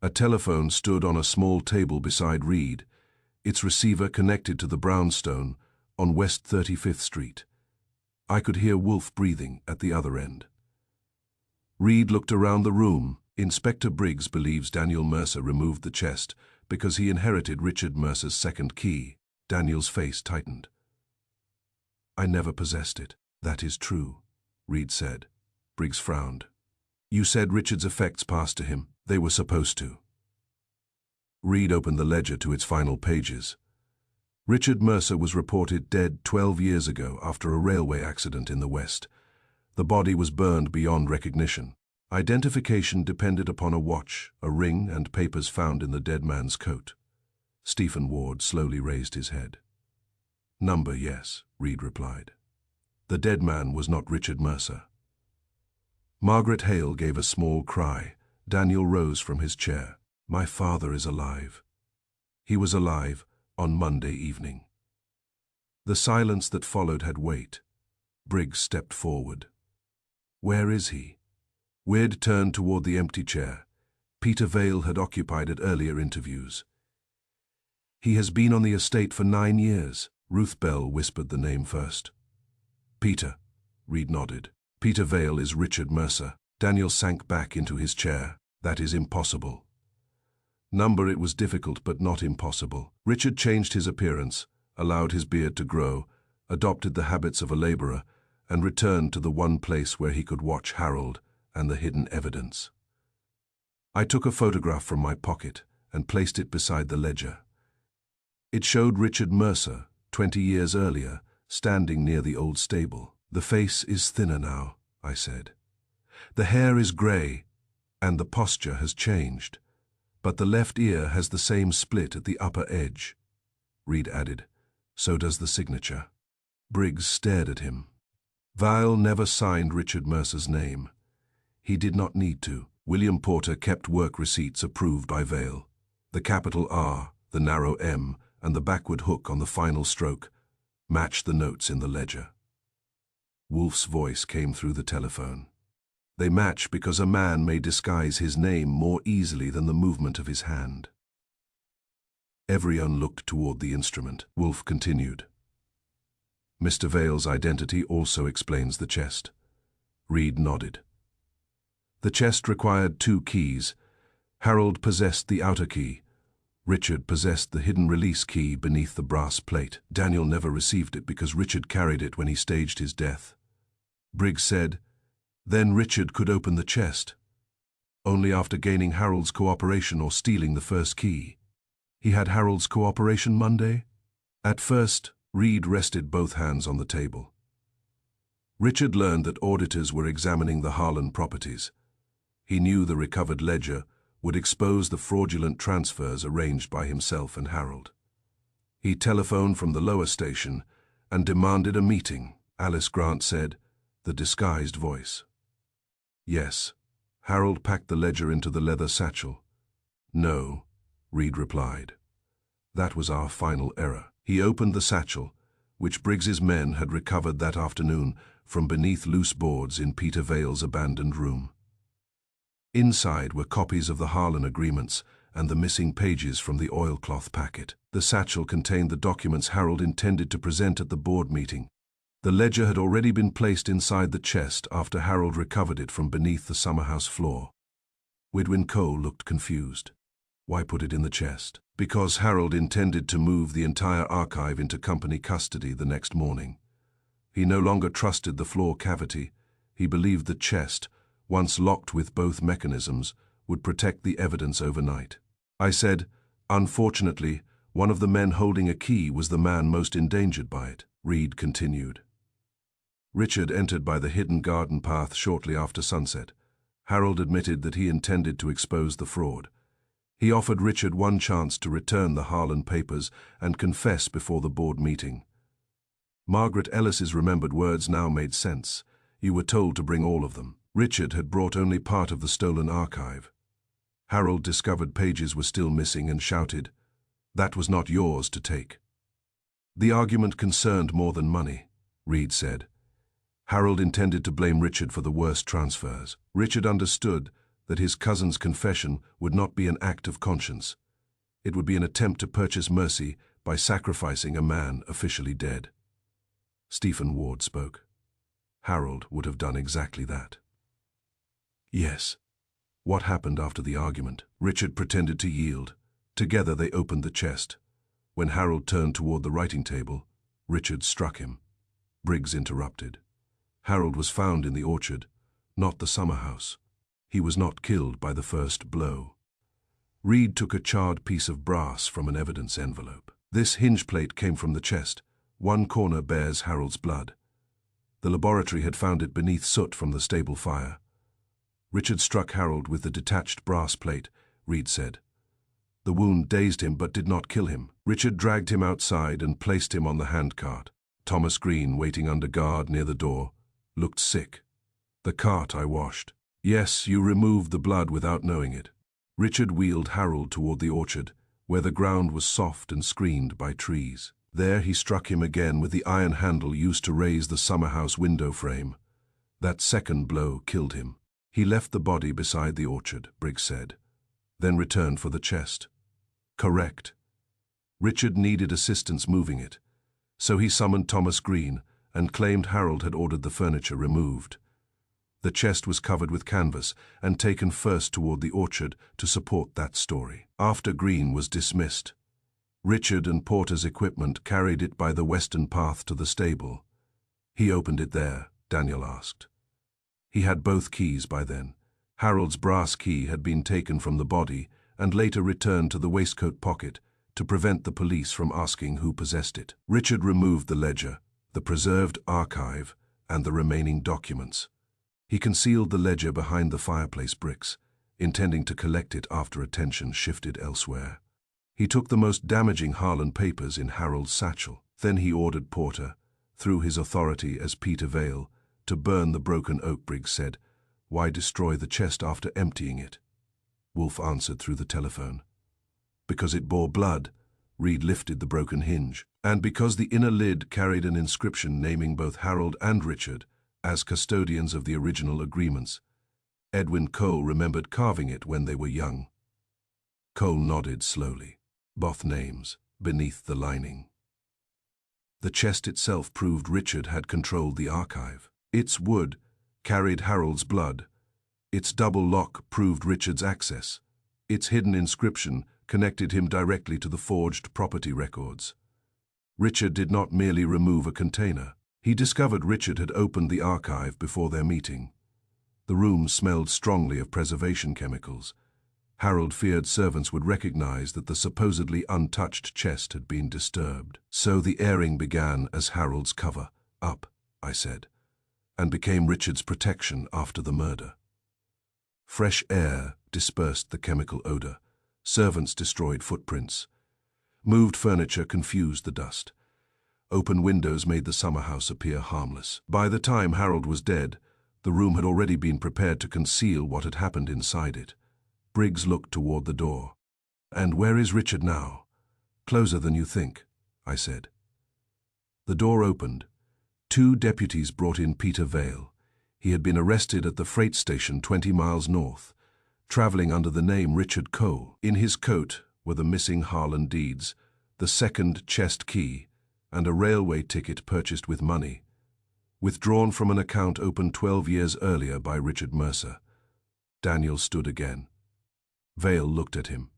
A telephone stood on a small table beside Reed, its receiver connected to the brownstone on West 35th Street. I could hear Wolfe breathing at the other end. Reed looked around the room. Inspector Briggs believes Daniel Mercer removed the chest because he inherited Richard Mercer's second key. Daniel's face tightened. I never possessed it. That is true, Reed said. Briggs frowned. You said Richard's effects passed to him. They were supposed to. Reed opened the ledger to its final pages. Richard Mercer was reported dead 12 years ago after a railway accident in the West. The body was burned beyond recognition. Identification depended upon a watch, a ring, and papers found in the dead man's coat. Stephen Ward slowly raised his head. Number, yes, Reed replied. The dead man was not Richard Mercer. Margaret Hale gave a small cry. Daniel rose from his chair. My father is alive. He was alive on Monday evening. The silence that followed had weight. Briggs stepped forward. Where is he? Weird turned toward the empty chair. Peter Vale had occupied it earlier interviews. He has been on the estate for 9 years. Ruth Bell whispered the name first. Peter, Reed nodded. Peter Vale is Richard Mercer. Daniel sank back into his chair. That is impossible. Number, it was difficult but not impossible. Richard changed his appearance, allowed his beard to grow, adopted the habits of a laborer, and returned to the one place where he could watch Harold and the hidden evidence. I took a photograph from my pocket and placed it beside the ledger. It showed Richard Mercer, 20 years earlier, standing near the old stable. The face is thinner now, I said. The hair is grey, and the posture has changed, but the left ear has the same split at the upper edge. Reed added, so does the signature. Briggs stared at him. Vale never signed Richard Mercer's name. He did not need to. William Porter kept work receipts approved by Vale. The capital R, the narrow M, and the backward hook on the final stroke matched the notes in the ledger. Wolfe's voice came through the telephone. They match because a man may disguise his name more easily than the movement of his hand. Everyone looked toward the instrument. Wolfe continued. Mr. Vale's identity also explains the chest. Reed nodded. The chest required 2 keys. Harold possessed the outer key. Richard possessed the hidden release key beneath the brass plate. Daniel never received it because Richard carried it when he staged his death. Briggs said, then Richard could open the chest, only after gaining Harold's cooperation or stealing the first key. He had Harold's cooperation Monday? At first, Reed rested both hands on the table. Richard learned that auditors were examining the Harlan properties. He knew the recovered ledger would expose the fraudulent transfers arranged by himself and Harold. He telephoned from the lower station and demanded a meeting, Alice Grant said, the disguised voice. Yes. Harold packed the ledger into the leather satchel. No, Reed replied. That was our final error. He opened the satchel, which Briggs's men had recovered that afternoon from beneath loose boards in Peter Vale's abandoned room. Inside were copies of the Harlan agreements and the missing pages from the oilcloth packet. The satchel contained the documents Harold intended to present at the board meeting. The ledger had already been placed inside the chest after Harold recovered it from beneath the Summerhouse floor. Widwin Coe looked confused. Why put it in the chest? Because Harold intended to move the entire archive into company custody the next morning. He no longer trusted the floor cavity. He believed the chest, once locked with both mechanisms, would protect the evidence overnight. I said, unfortunately, one of the men holding a key was the man most endangered by it. Reed continued. Richard entered by the hidden garden path shortly after sunset. Harold admitted that he intended to expose the fraud. He offered Richard one chance to return the Harlan papers and confess before the board meeting. Margaret Ellis's remembered words now made sense. You were told to bring all of them. Richard had brought only part of the stolen archive. Harold discovered pages were still missing and shouted, "That was not yours to take." The argument concerned more than money, Reed said. Harold intended to blame Richard for the worst transfers. Richard understood that his cousin's confession would not be an act of conscience. It would be an attempt to purchase mercy by sacrificing a man officially dead. Stephen Ward spoke. Harold would have done exactly that. Yes. What happened after the argument? Richard pretended to yield. Together they opened the chest. When Harold turned toward the writing table, Richard struck him. Briggs interrupted. Harold was found in the orchard, not the Summerhouse. He was not killed by the first blow. Reed took a charred piece of brass from an evidence envelope. This hinge plate came from the chest. One corner bears Harold's blood. The laboratory had found it beneath soot from the stable fire. Richard struck Harold with the detached brass plate, Reed said. The wound dazed him but did not kill him. Richard dragged him outside and placed him on the handcart. Thomas Green, waiting under guard near the door, looked sick. The cart I washed. Yes, you removed the blood without knowing it. Richard wheeled Harold toward the orchard, where the ground was soft and screened by trees. There he struck him again with the iron handle used to raise the Summerhouse window frame. That second blow killed him. He left the body beside the orchard, Briggs said, then returned for the chest. Correct. Richard needed assistance moving it, so he summoned Thomas Green and claimed Harold had ordered the furniture removed. The chest was covered with canvas and taken first toward the orchard to support that story. After Green was dismissed, Richard and Porter's equipment carried it by the western path to the stable. He opened it there, Daniel asked. He had both keys by then. Harold's brass key had been taken from the body and later returned to the waistcoat pocket to prevent the police from asking who possessed it. Richard removed the ledger, the preserved archive, and the remaining documents. He concealed the ledger behind the fireplace bricks, intending to collect it after attention shifted elsewhere. He took the most damaging Harlan papers in Harold's satchel. Then he ordered Porter, through his authority as Peter Vale, to burn the broken oak. Briggs said, "Why destroy the chest after emptying it?" Wolfe answered through the telephone. "Because it bore blood." Reed lifted the broken hinge. "And because the inner lid carried an inscription naming both Harold and Richard as custodians of the original agreements. Edwin Cole remembered carving it when they were young." Cole nodded slowly. Both names, beneath the lining. The chest itself proved Richard had controlled the archive. Its wood carried Harold's blood. Its double lock proved Richard's access. Its hidden inscription connected him directly to the forged property records. Richard did not merely remove a container. He discovered Richard had opened the archive before their meeting. The room smelled strongly of preservation chemicals. Harold feared servants would recognize that the supposedly untouched chest had been disturbed. So the airing began as Harold's cover-up, I said, and became Richard's protection after the murder. Fresh air dispersed the chemical odor. Servants destroyed footprints. Moved furniture confused the dust. Open windows made the Summerhouse appear harmless. By the time Harold was dead, the room had already been prepared to conceal what had happened inside it. Briggs looked toward the door. "And where is Richard now?" "Closer than you think," I said. The door opened. 2 deputies brought in Peter Vale. He had been arrested at the freight station 20 miles north, traveling under the name Richard Cole. In his coat were the missing Harlan deeds, the second chest key, and a railway ticket purchased with money, withdrawn from an account opened 12 years earlier by Richard Mercer. Daniel stood again. Vale looked at him.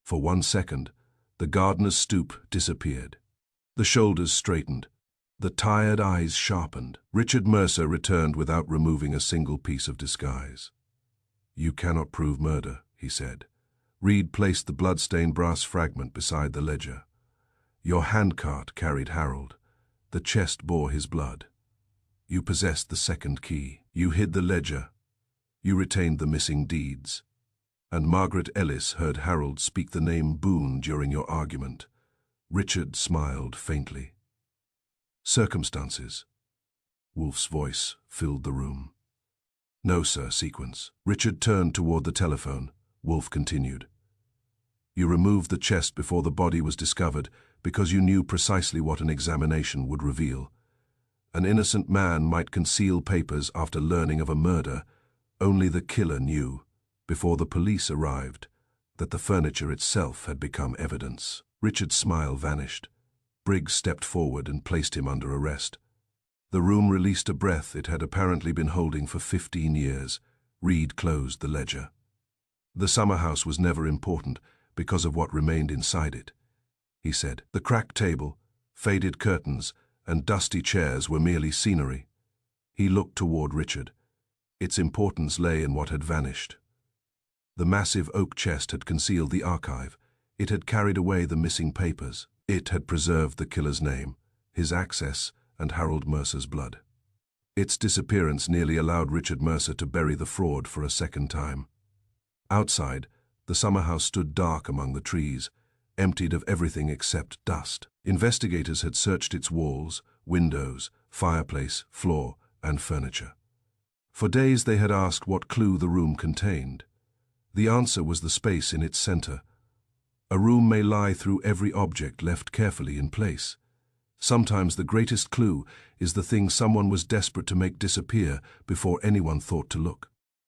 For 1 second, the gardener's stoop disappeared. The shoulders straightened. The tired eyes sharpened. Richard Mercer returned without removing a single piece of disguise. "You cannot prove murder," he said. Reed placed the blood-stained brass fragment beside the ledger. "Your handcart carried Harold. The chest bore his blood. You possessed the second key. You hid the ledger. You retained the missing deeds. And Margaret Ellis heard Harold speak the name Boone during your argument." Richard smiled faintly. "Circumstances." Wolfe's voice filled the room. No, sir, sequence. Richard turned toward the telephone. Wolfe continued. You removed the chest before the body was discovered because you knew precisely what an examination would reveal. An innocent man might conceal papers after learning of a murder. Only the killer knew, before the police arrived, that the furniture itself had become evidence. Richard's smile vanished. Briggs stepped forward and placed him under arrest. The room released a breath it had apparently been holding for 15 years. Reed closed the ledger. The Summerhouse was never important because of what remained inside it, he said. The cracked table, faded curtains, and dusty chairs were merely scenery. He looked toward Richard. Its importance lay in what had vanished. The massive oak chest had concealed the archive. It had carried away the missing papers. It had preserved the killer's name, his access, and Harold Mercer's blood. Its disappearance nearly allowed Richard Mercer to bury the fraud for a second time. Outside, the Summerhouse stood dark among the trees, emptied of everything except dust. Investigators had searched its walls, windows, fireplace, floor, and furniture. For days they had asked what clue the room contained. The answer was the space in its center. A room may lie through every object left carefully in place. Sometimes the greatest clue is the thing someone was desperate to make disappear before anyone thought to look.